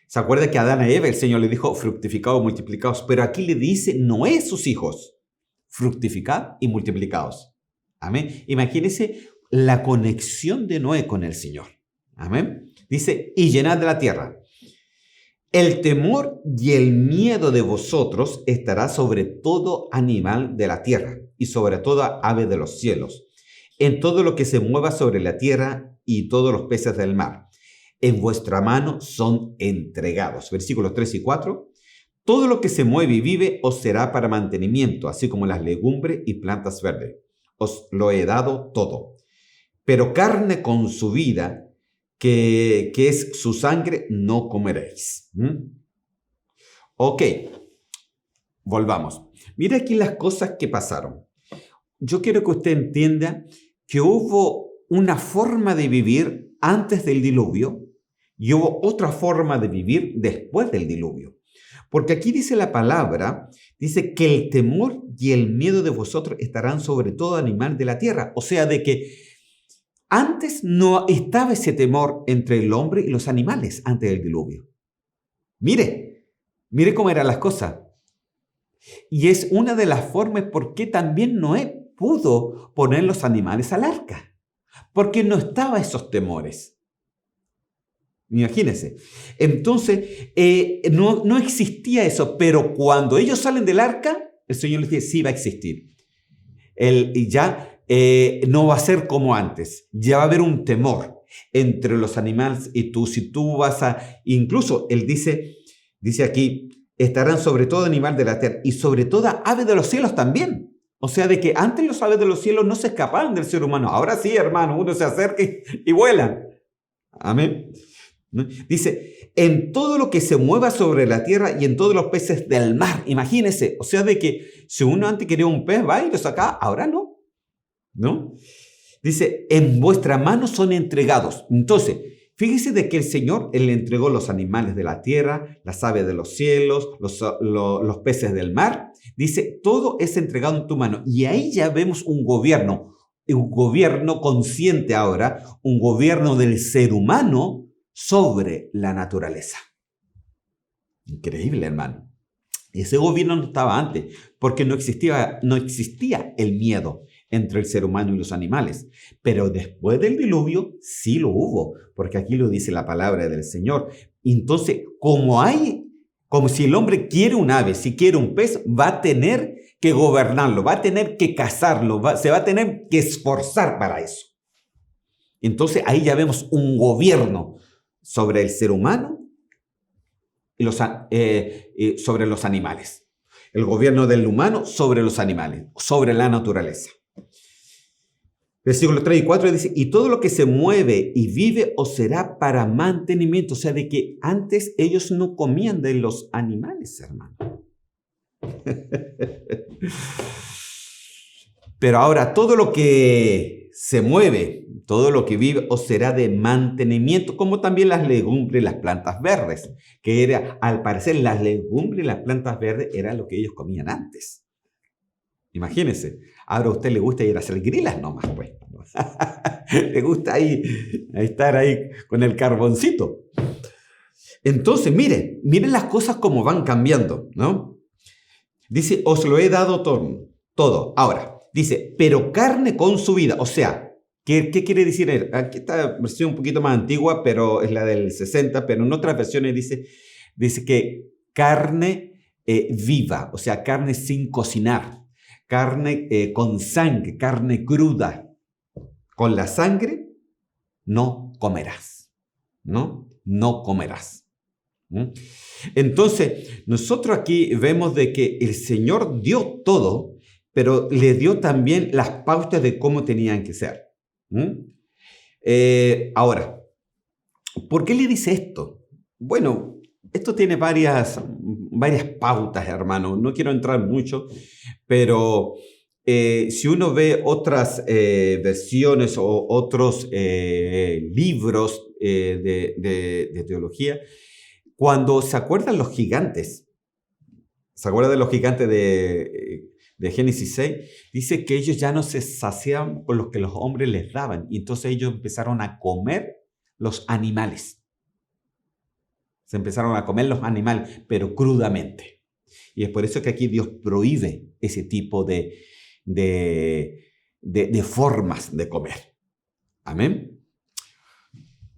¿Se acuerda que a Adán y Eva el Señor le dijo: fructificaos y multiplicaos? Pero aquí le dice Noé a sus hijos: fructificad y multiplicaos. Amén. Imagínense la conexión de Noé con el Señor. Amén. Dice: y llenad de la tierra. El temor y el miedo de vosotros estará sobre todo animal de la tierra y sobre toda ave de los cielos, en todo lo que se mueva sobre la tierra y todos los peces del mar. En vuestra mano son entregados. Versículos 3 y 4. Todo lo que se mueve y vive os será para mantenimiento, así como las legumbres y plantas verdes. Os lo he dado todo. Pero carne con su vida, que es su sangre, no comeréis. Ok, volvamos. Mira aquí las cosas que pasaron. Yo quiero que usted entienda que hubo una forma de vivir antes del diluvio y hubo otra forma de vivir después del diluvio. Porque aquí dice la palabra, dice que el temor y el miedo de vosotros estarán sobre todo animal de la tierra. O sea, de que antes no estaba ese temor entre el hombre y los animales antes del diluvio. Mire cómo eran las cosas. Y es una de las formas por qué también Noé pudo poner los animales al arca. Porque no estaba esos temores. Imagínense. Entonces, no existía eso, pero cuando ellos salen del arca, el Señor les dice: sí va a existir. No va a ser como antes. Ya va a haber un temor entre los animales y tú. Si tú vas a... Incluso él dice aquí: estarán sobre todo animal de la tierra y sobre toda ave de los cielos también. O sea, de que antes los aves de los cielos no se escapaban del ser humano. Ahora sí, hermano, uno se acerca y vuelan. Amén. Dice: en todo lo que se mueva sobre la tierra y en todos los peces del mar. Imagínese. O sea, de que si uno antes quería un pez, va y lo saca, ahora no. ¿No? Dice: en vuestra mano son entregados. Entonces, fíjese de que el Señor, Él le entregó los animales de la tierra, las aves de los cielos, los peces del mar. Dice: todo es entregado en tu mano. Y ahí ya vemos un gobierno consciente ahora, un gobierno del ser humano sobre la naturaleza. Increíble, hermano. Ese gobierno no estaba antes, porque no existía el miedo entre el ser humano y los animales. Pero después del diluvio sí lo hubo, porque aquí lo dice la palabra del Señor. Entonces, como si el hombre quiere un ave, si quiere un pez, va a tener que gobernarlo, va a tener que cazarlo, se va a tener que esforzar para eso. Entonces, ahí ya vemos un gobierno sobre el ser humano y sobre los animales. El gobierno del humano sobre los animales, sobre la naturaleza. Versículos 3 y 4 dice: y todo lo que se mueve y vive os será para mantenimiento. O sea, de que antes ellos no comían de los animales, hermano. Pero ahora todo lo que se mueve, todo lo que vive os será de mantenimiento, como también las legumbres y las plantas verdes, que era, al parecer, las legumbres y las plantas verdes era lo que ellos comían antes. Imagínense, ahora a usted le gusta ir a hacer grilas nomás, pues. Le gusta ahí estar ahí con el carboncito. Entonces, miren las cosas como van cambiando, ¿no? Dice: os lo he dado todo. Ahora, dice: pero carne con su vida. O sea, ¿qué quiere decir? Aquí está versión un poquito más antigua, pero es la del 60, pero en otras versiones dice que carne viva, o sea, carne sin cocinar, carne con sangre, carne cruda. Con la sangre no comerás. ¿no? No comerás. ¿Mm? Entonces, nosotros aquí vemos de que el Señor dio todo, pero le dio también las pautas de cómo tenían que ser. ¿Mm? Ahora, ¿por qué le dice esto? Bueno, esto tiene varias pautas, hermano. No quiero entrar mucho, pero si uno ve otras versiones o otros libros de teología, cuando se acuerdan los gigantes, ¿se acuerdan de los gigantes de Génesis 6? Dice que ellos ya no se saciaban con lo que los hombres les daban, y entonces ellos empezaron a comer los animales. Se empezaron a comer los animales, pero crudamente. Y es por eso que aquí Dios prohíbe ese tipo de formas de comer. Amén.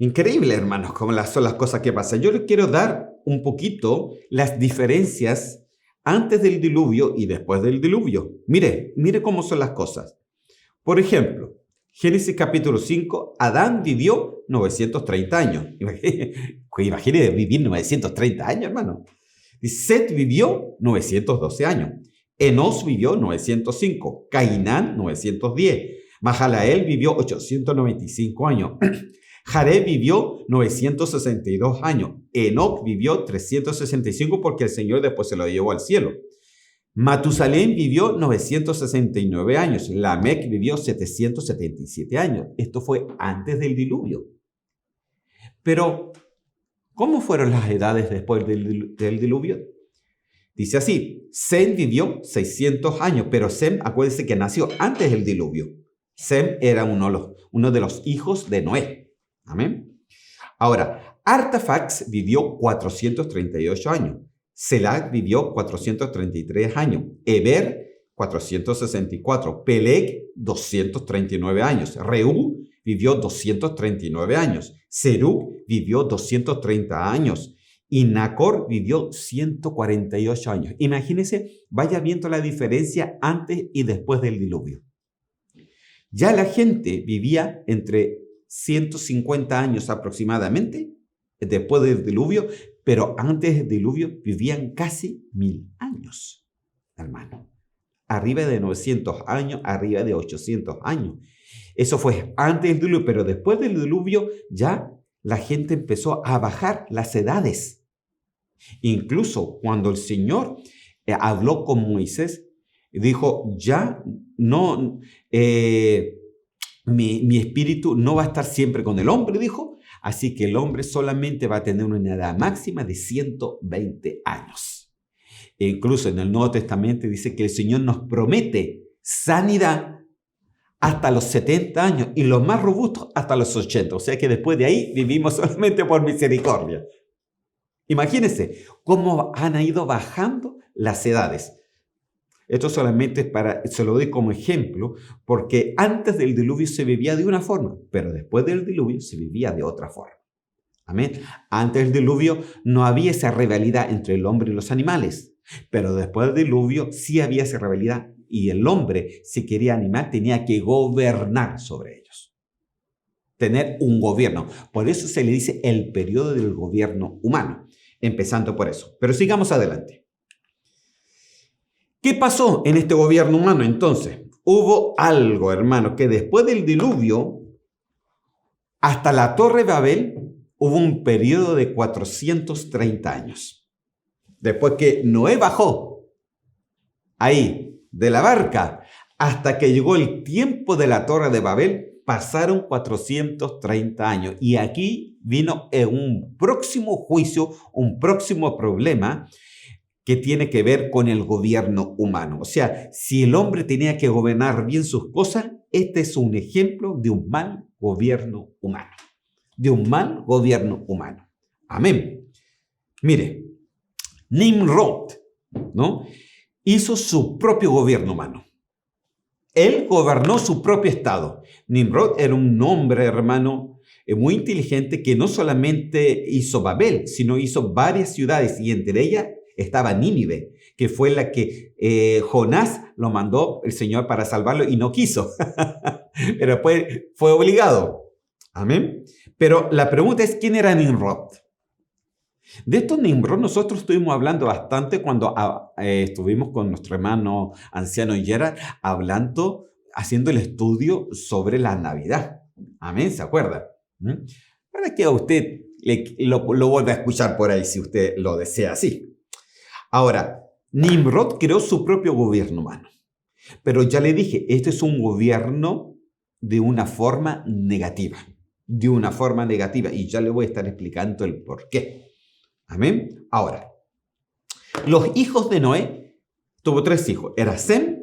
Increíble, hermanos, cómo son las cosas que pasan. Yo les quiero dar un poquito las diferencias antes del diluvio y después del diluvio. Mire cómo son las cosas. Por ejemplo, Génesis capítulo 5, Adán vivió 930 años. Imagínese vivir 930 años, hermano. Set vivió 912 años. Enos vivió 905. Cainán 910. Mahalael vivió 895 años. Jared vivió 962 años. Enoc vivió 365 porque el Señor después se lo llevó al cielo. Matusalén vivió 969 años. Lamec vivió 777 años. Esto fue antes del diluvio. Pero, ¿cómo fueron las edades después del diluvio? Dice así, Sem vivió 600 años, pero Sem, acuérdense que nació antes del diluvio. Sem era uno de los hijos de Noé. Amén. Ahora, Artafax vivió 438 años. Selag vivió 433 años. Eber, 464. Peleg, 239 años. Reú vivió 239 años. Serug vivió 230 años. Y Nacor vivió 148 años. Imagínense, vaya viendo la diferencia antes y después del diluvio. Ya la gente vivía entre 150 años aproximadamente después del diluvio, pero antes del diluvio vivían casi 1000 años, hermano. Arriba de 900 años, arriba de 800 años. Eso fue antes del diluvio, pero después del diluvio ya la gente empezó a bajar las edades. Incluso cuando el Señor habló con Moisés, dijo, ya no... Mi espíritu no va a estar siempre con el hombre, dijo, así que el hombre solamente va a tener una edad máxima de 120 años. E incluso en el Nuevo Testamento dice que el Señor nos promete sanidad hasta los 70 años y los más robustos hasta los 80. O sea que después de ahí vivimos solamente por misericordia. Imagínense cómo han ido bajando las edades. Esto solamente se lo doy como ejemplo, porque antes del diluvio se vivía de una forma, pero después del diluvio se vivía de otra forma. Amén. Antes del diluvio no había esa rivalidad entre el hombre y los animales, pero después del diluvio sí había esa rivalidad y el hombre, si quería animal, tenía que gobernar sobre ellos. Tener un gobierno. Por eso se le dice el periodo del gobierno humano, empezando por eso. Pero sigamos adelante. ¿Qué pasó en este gobierno humano entonces? Hubo algo, hermano, que después del diluvio, hasta la Torre de Babel, hubo un periodo de 430 años. Después que Noé bajó ahí de la barca, hasta que llegó el tiempo de la Torre de Babel, pasaron 430 años. Y aquí vino un próximo juicio, un próximo problema, que tiene que ver con el gobierno humano. O sea, si el hombre tenía que gobernar bien sus cosas, este es un ejemplo de un mal gobierno humano. De un mal gobierno humano. Amén. Mire, Nimrod, ¿no?, hizo su propio gobierno humano. Él gobernó su propio estado. Nimrod era un hombre, hermano, muy inteligente que no solamente hizo Babel, sino hizo varias ciudades y entre ellas estaba Nínive, que fue la que Jonás lo mandó el Señor para salvarlo y no quiso, pero fue obligado. Amén. Pero la pregunta es, ¿quién era Nimrod? De estos Nimrod nosotros estuvimos hablando bastante cuando estuvimos con nuestro hermano anciano Gerard haciendo el estudio sobre la Navidad. Amén, ¿se acuerda? Para que a usted lo vuelva a escuchar por ahí si usted lo desea así. Ahora, Nimrod creó su propio gobierno humano. Pero ya le dije, este es un gobierno de una forma negativa. De una forma negativa. Y ya le voy a estar explicando el por qué. Amén. Ahora, los hijos de Noé, tuvo 3 hijos. Era Sem,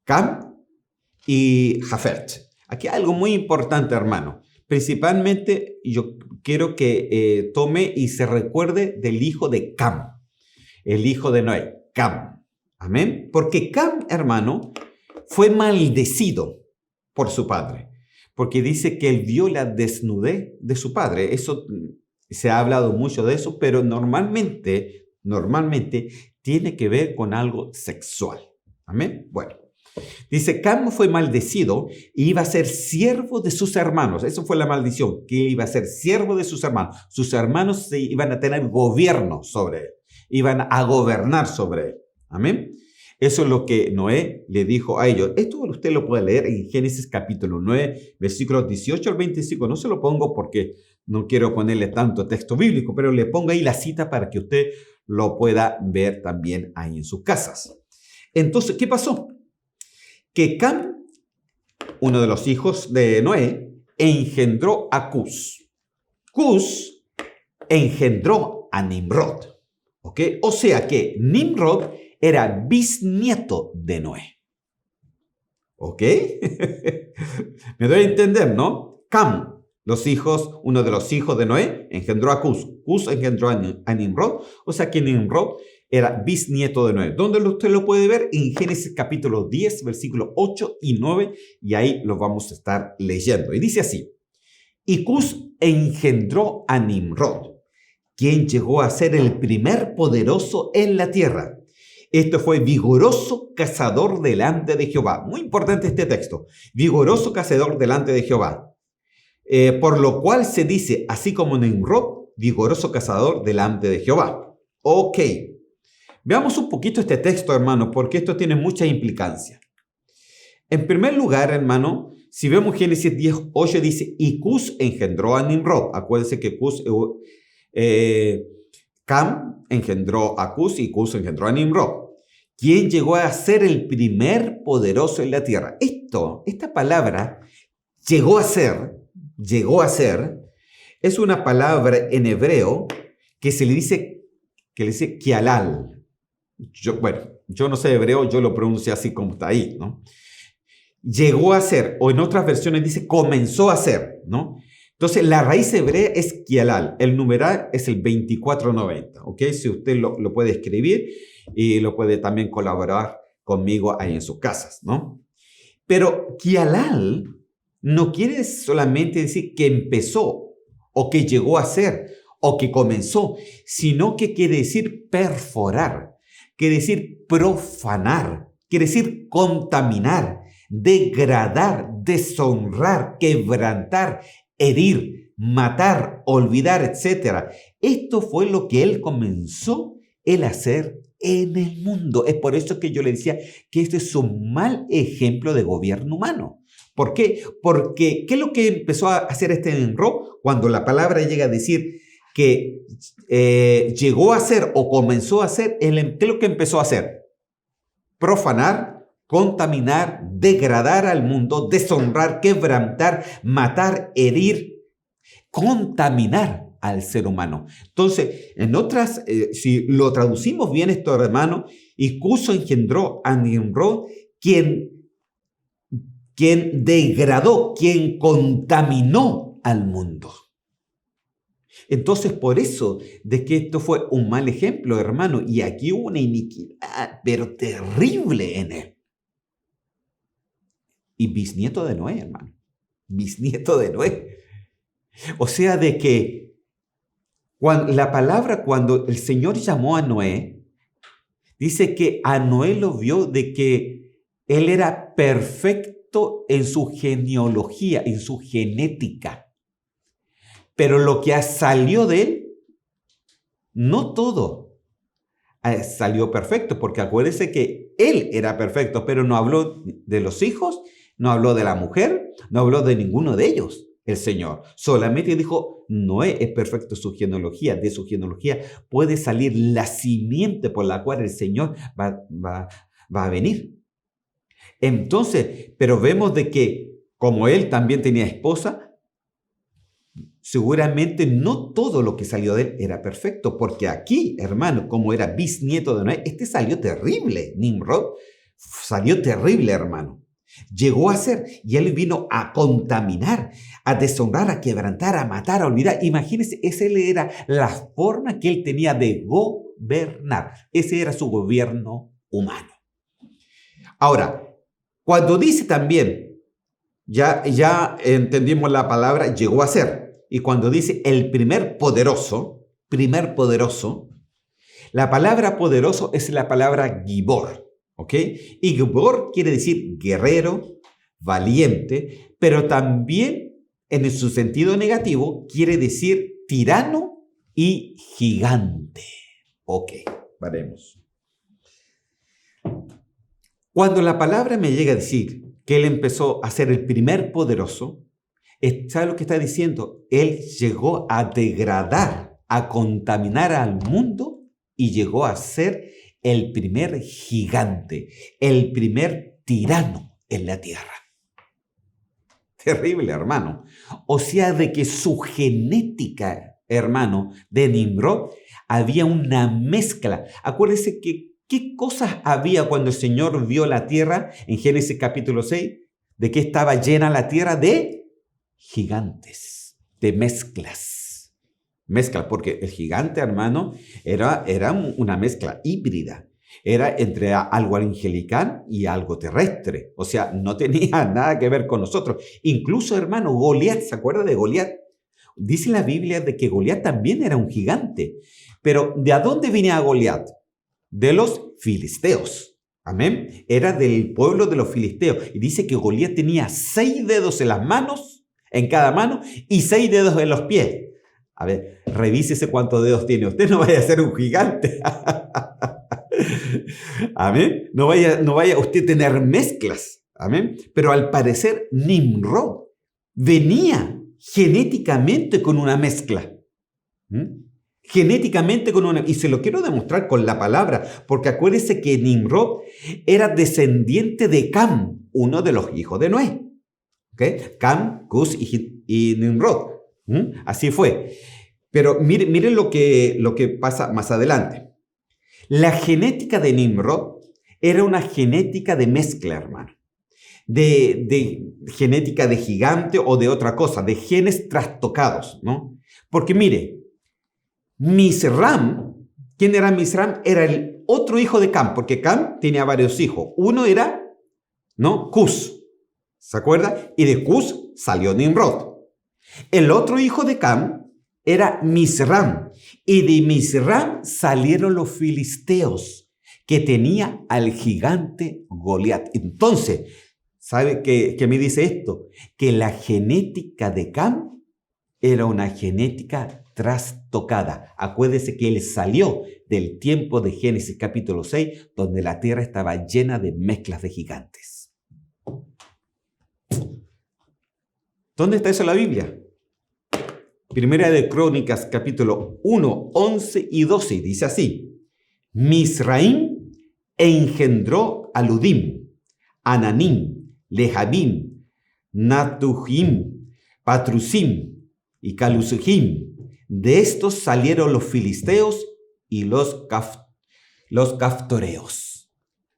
Cam y Jafet. Aquí hay algo muy importante, hermano. Principalmente, yo quiero que tome y se recuerde del hijo de Cam. El hijo de Noé, Cam. Amén. Porque Cam, hermano, fue maldecido por su padre. Porque dice que él vio la desnudez de su padre. Eso se ha hablado mucho de eso, pero normalmente tiene que ver con algo sexual. Amén. Bueno, dice, Cam fue maldecido y iba a ser siervo de sus hermanos. Eso fue la maldición, que iba a ser siervo de sus hermanos. Sus hermanos iban a tener gobierno sobre él. Iban a gobernar sobre él. Amén. Eso es lo que Noé le dijo a ellos. Esto usted lo puede leer en Génesis capítulo 9, versículos 18 al 25. No se lo pongo porque no quiero ponerle tanto texto bíblico, pero le pongo ahí la cita para que usted lo pueda ver también ahí en sus casas. Entonces, ¿qué pasó? Que Cam, uno de los hijos de Noé, engendró a Cus. Cus engendró a Nimrod. ¿Ok? O sea que Nimrod era bisnieto de Noé. ¿Ok? Me doy a entender, ¿no? Cam, uno de los hijos de Noé, engendró a Cus. Cus engendró a Nimrod. O sea que Nimrod era bisnieto de Noé. ¿Dónde usted lo puede ver? En Génesis capítulo 10, versículos 8 y 9. Y ahí lo vamos a estar leyendo. Y dice así. Y Cus engendró a Nimrod, quien llegó a ser el primer poderoso en la tierra. Este fue vigoroso cazador delante de Jehová. Muy importante este texto. Vigoroso cazador delante de Jehová. Por lo cual se dice, así como Nimrod, vigoroso cazador delante de Jehová. Ok. Veamos un poquito este texto, hermano, porque esto tiene mucha implicancia. En primer lugar, hermano, si vemos Génesis 10:8 dice, y Cus engendró a Nimrod. Acuérdense que Cam engendró a Cus y Cus engendró a Nimrod, quien llegó a ser el primer poderoso en la tierra. Esta palabra, llegó a ser, es una palabra en hebreo que le dice kialal. Yo no sé hebreo, yo lo pronuncio así como está ahí, ¿no? Llegó a ser, o en otras versiones dice comenzó a ser, ¿no? Entonces, la raíz hebrea es kialal. El numeral es el 2490, ¿ok? Si usted lo puede escribir y lo puede también colaborar conmigo ahí en sus casas, ¿no? Pero kialal no quiere solamente decir que empezó o que llegó a ser o que comenzó, sino que quiere decir perforar, quiere decir profanar, quiere decir contaminar, degradar, deshonrar, quebrantar, herir, matar, olvidar, etc. Esto fue lo que él comenzó a hacer en el mundo. Es por eso que yo le decía que este es un mal ejemplo de gobierno humano. ¿Por qué? Porque ¿qué es lo que empezó a hacer este Nimrod? Cuando la palabra llega a decir que llegó a hacer o comenzó a hacer, ¿qué es lo que empezó a hacer? Profanar, contaminar, degradar al mundo, deshonrar, quebrantar, matar, herir, contaminar al ser humano. Entonces, si lo traducimos bien esto, hermano, y Cus engendró a Nimrod, quien degradó, quien contaminó al mundo. Entonces, por eso, de que esto fue un mal ejemplo, hermano, y aquí hubo una iniquidad, pero terrible en él. Y bisnieto de Noé, hermano. Bisnieto de Noé. O sea, de que cuando el Señor llamó a Noé, dice que a Noé lo vio de que él era perfecto en su genealogía, en su genética. Pero lo que salió de él, no todo salió perfecto, porque acuérdese que él era perfecto, pero no habló de los hijos, no habló de la mujer, no habló de ninguno de ellos, el Señor. Solamente dijo, Noé es perfecto su genealogía, de su genealogía puede salir la simiente por la cual el Señor va a venir. Entonces, pero vemos de que como él también tenía esposa, seguramente no todo lo que salió de él era perfecto, porque aquí, hermano, como era bisnieto de Noé, salió terrible. Nimrod salió terrible, hermano. Llegó a ser, y él vino a contaminar, a deshonrar, a quebrantar, a matar, a olvidar. Imagínense, esa era la forma que él tenía de gobernar. Ese era su gobierno humano. Ahora, cuando dice también, ya entendimos la palabra, llegó a ser. Y cuando dice el primer poderoso, la palabra poderoso es la palabra Gibor, ¿ok? Y Gibor quiere decir guerrero, valiente, pero también en su sentido negativo quiere decir tirano y gigante. Ok, veremos. Cuando la palabra me llega a decir que él empezó a ser el primer poderoso, ¿sabe lo que está diciendo? Él llegó a degradar, a contaminar al mundo y llegó a ser el primer gigante, el primer tirano en la tierra. Terrible, hermano. O sea, de que su genética, hermano, de Nimrod, había una mezcla. Acuérdese que ¿qué cosas había cuando el Señor vio la tierra en Génesis capítulo 6? ¿De qué estaba llena la tierra? De gigantes, de mezclas. Mezcla, porque el gigante, hermano, era una mezcla híbrida. Era entre algo angelical y algo terrestre. O sea, no tenía nada que ver con nosotros. Incluso, hermano, Goliat, ¿se acuerda de Goliat? Dice la Biblia de que Goliat también era un gigante. Pero ¿de dónde venía Goliat? De los filisteos. Amén. Era del pueblo de los filisteos. Y dice que Goliat tenía 6 dedos en las manos, en cada mano, y 6 dedos en los pies. A ver, revísese cuántos dedos tiene. Usted no vaya a ser un gigante. Amén. No vaya usted a tener mezclas. Amén. Pero al parecer Nimrod venía genéticamente con una mezcla. Genéticamente con una... Y se lo quiero demostrar con la palabra, porque acuérdese que Nimrod era descendiente de Cam, uno de los hijos de Noé. ¿Okay? Cam, Cus y Nimrod. Así fue. Pero miren lo que pasa más adelante. La genética de Nimrod era una genética de mezcla, hermano. De genética de gigante o de otra cosa, de genes trastocados, ¿no? Porque mire, Misram, ¿quién era Misram? Era el otro hijo de Cam, porque Cam tenía varios hijos. Uno era, ¿no? Cus, ¿se acuerda? Y de Cus salió Nimrod. El otro hijo de Cam era Misram, y de Misram salieron los filisteos, que tenía al gigante Goliat. Entonces, ¿sabe qué me dice esto? Que la genética de Cam era una genética trastocada. Acuérdese que él salió del tiempo de Génesis capítulo 6, donde la tierra estaba llena de mezclas de gigantes. ¿Dónde está eso en la Biblia? Primera de Crónicas capítulo 1, 11 y 12. Dice así: Misraim engendró a Ludim, Ananim, Lehabim, Natuhim, Patrusim y Calusujim. De estos salieron los filisteos y los caftoreos.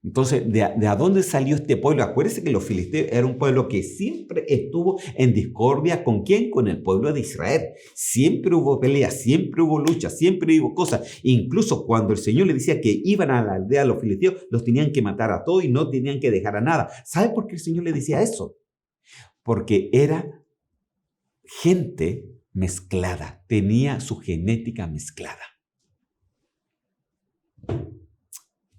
Entonces, ¿de dónde salió este pueblo? Acuérdense que los filisteos era un pueblo que siempre estuvo en discordia. ¿Con quién? Con el pueblo de Israel. Siempre hubo peleas, siempre hubo luchas, siempre hubo cosas. Incluso cuando el Señor le decía que iban a la aldea de los filisteos, los tenían que matar a todos y no tenían que dejar a nada. ¿Sabe por qué el Señor le decía eso? Porque era gente mezclada, tenía su genética mezclada.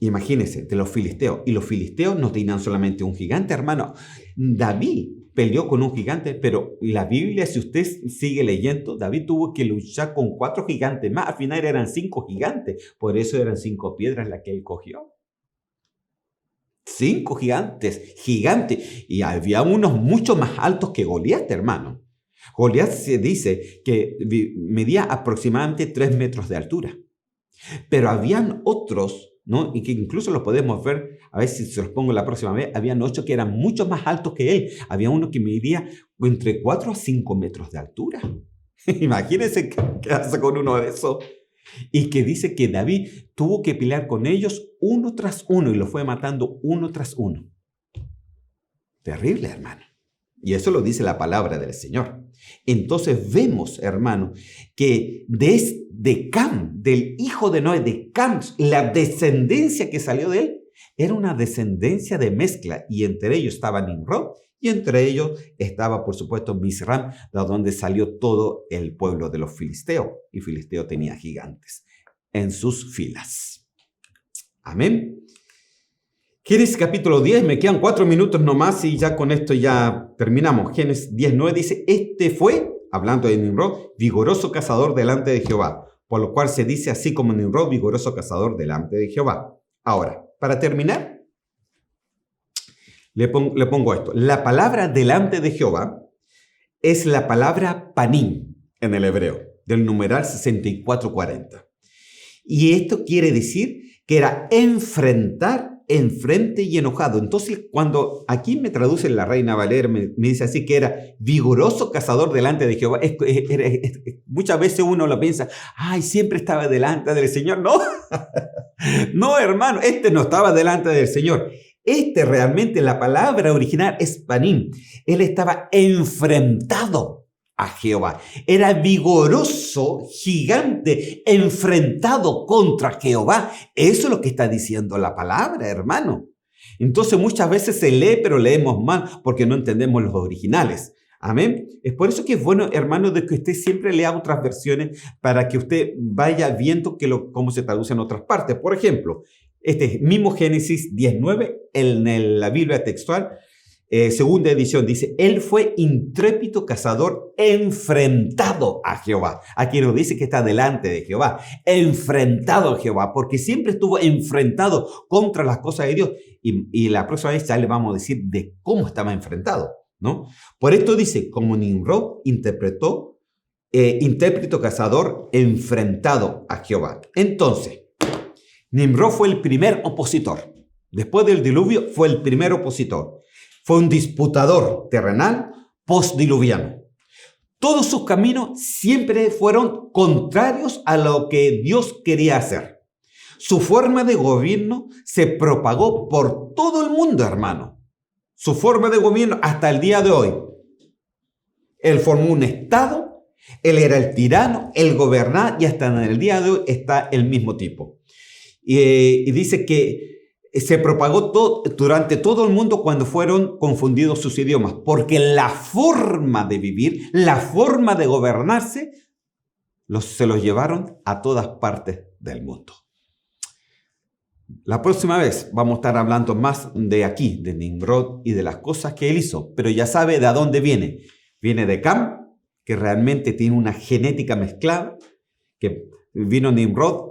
Imagínense, de los filisteos. Y los filisteos no tenían solamente un gigante, hermano. David peleó con un gigante, pero la Biblia, si usted sigue leyendo, David tuvo que luchar con 4 gigantes más. Al final eran 5 gigantes, por eso eran 5 piedras las que él cogió. 5 gigantes. Y había unos mucho más altos que Goliat, hermano. Goliat se dice que medía aproximadamente 3 metros de altura. Pero habían otros, ¿no? Y que incluso los podemos ver, a ver si se los pongo la próxima vez, habían 8 que eran mucho más altos que él. Había uno que medía entre 4 a 5 metros de altura. Imagínense qué hace con uno de esos. Y que dice que David tuvo que pelear con ellos uno tras uno y los fue matando uno tras uno. Terrible, hermano. Y eso lo dice la palabra del Señor. Entonces vemos, hermano, que de Cam, del hijo de Noé, de Cam, la descendencia que salió de él, era una descendencia de mezcla. Y entre ellos estaba Nimrod, y entre ellos estaba, por supuesto, Misram, de donde salió todo el pueblo de los filisteos. Y Filisteo tenía gigantes en sus filas. Amén. Génesis capítulo 10, me quedan 4 minutos nomás y ya con esto ya terminamos. Génesis 10:9 dice, este fue, hablando de Nimrod, vigoroso cazador delante de Jehová, por lo cual se dice así como Nimrod, vigoroso cazador delante de Jehová. Ahora, para terminar, le pongo esto. La palabra delante de Jehová es la palabra panim en el hebreo, del numeral 6440. Y esto quiere decir que era enfrentar, enfrente y enojado. Entonces, cuando aquí me traduce la Reina Valera, me dice así que era vigoroso cazador delante de Jehová. Muchas veces uno lo piensa, ay, siempre estaba delante del Señor. No, no, hermano, no estaba delante del Señor. Realmente la palabra original es panim. Él estaba enfrentado a Jehová. Era vigoroso, gigante, enfrentado contra Jehová. Eso es lo que está diciendo la palabra, hermano. Entonces muchas veces se lee, pero leemos mal porque no entendemos los originales. Amén. Es por eso que es bueno, hermano, de que usted siempre lea otras versiones para que usted vaya viendo cómo se traduce en otras partes. Por ejemplo, este mismo Génesis 10:9 en la Biblia textual, segunda edición, dice, él fue intrépido cazador enfrentado a Jehová. Aquí nos dice que está delante de Jehová, enfrentado a Jehová, porque siempre estuvo enfrentado contra las cosas de Dios. Y la próxima vez ya le vamos a decir de cómo estaba enfrentado, ¿no? Por esto dice, como Nimrod intérprete cazador enfrentado a Jehová. Entonces, Nimrod fue el primer opositor. Después del diluvio fue el primer opositor. Fue un disputador terrenal postdiluviano. Todos sus caminos siempre fueron contrarios a lo que Dios quería hacer. Su forma de gobierno se propagó por todo el mundo, hermano. Su forma de gobierno hasta el día de hoy. Él formó un estado, él era el tirano, él gobernaba y hasta en el día de hoy está el mismo tipo. Y dice que se propagó durante todo el mundo cuando fueron confundidos sus idiomas, porque la forma de vivir, la forma de gobernarse, se los llevaron a todas partes del mundo. La próxima vez vamos a estar hablando más de aquí, de Nimrod y de las cosas que él hizo, pero ya sabe de dónde viene. Viene de Cam, que realmente tiene una genética mezclada, que vino Nimrod,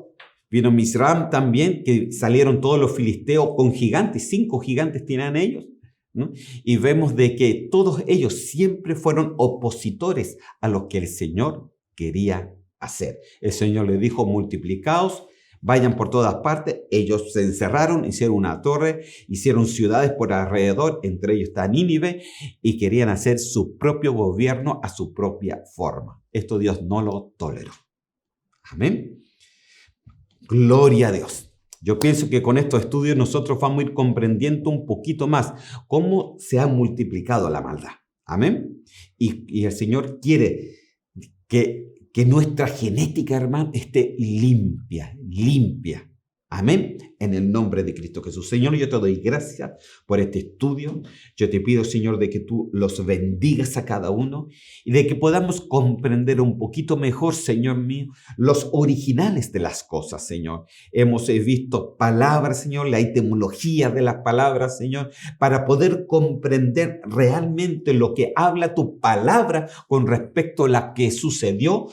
vino Misram también, que salieron todos los filisteos con gigantes, 5 gigantes tenían ellos, ¿no? Y vemos de que todos ellos siempre fueron opositores a lo que el Señor quería hacer. El Señor les dijo, multiplicaos, vayan por todas partes. Ellos se encerraron, hicieron una torre, hicieron ciudades por alrededor, entre ellos está Nínive, y querían hacer su propio gobierno a su propia forma. Esto Dios no lo toleró. Amén. Gloria a Dios. Yo pienso que con estos estudios nosotros vamos a ir comprendiendo un poquito más cómo se ha multiplicado la maldad. Amén. Y el Señor quiere que nuestra genética, hermano, esté limpia. Amén. En el nombre de Cristo Jesús. Señor, yo te doy gracias por este estudio. Yo te pido, Señor, de que tú los bendigas a cada uno y de que podamos comprender un poquito mejor, Señor mío, los originales de las cosas, Señor. Hemos visto palabras, Señor, la etimología de las palabras, Señor, para poder comprender realmente lo que habla tu palabra con respecto a lo que sucedió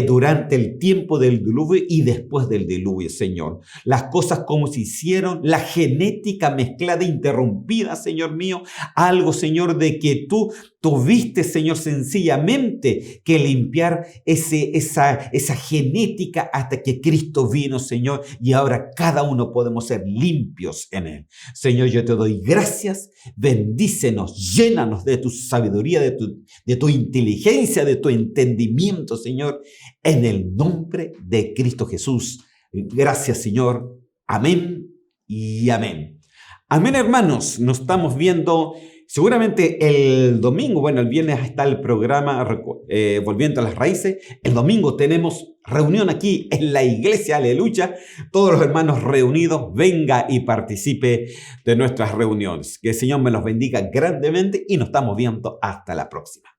durante el tiempo del diluvio y después del diluvio, Señor. Las cosas como se hicieron, la genética mezclada, interrumpida, Señor mío. Algo, Señor, de que tú tuviste, Señor, sencillamente que limpiar esa genética hasta que Cristo vino, Señor. Y ahora cada uno podemos ser limpios en Él. Señor, yo te doy gracias. Bendícenos, llénanos de tu sabiduría, de tu inteligencia, de tu entendimiento, Señor, en el nombre de Cristo Jesús. Gracias, Señor. Amén y amén. Amén, hermanos. Nos estamos viendo seguramente el domingo. Bueno, el viernes está el programa Volviendo a las Raíces. El domingo tenemos reunión aquí en la iglesia. Aleluya. Todos los hermanos reunidos, venga y participe de nuestras reuniones. Que el Señor me los bendiga grandemente y nos estamos viendo hasta la próxima.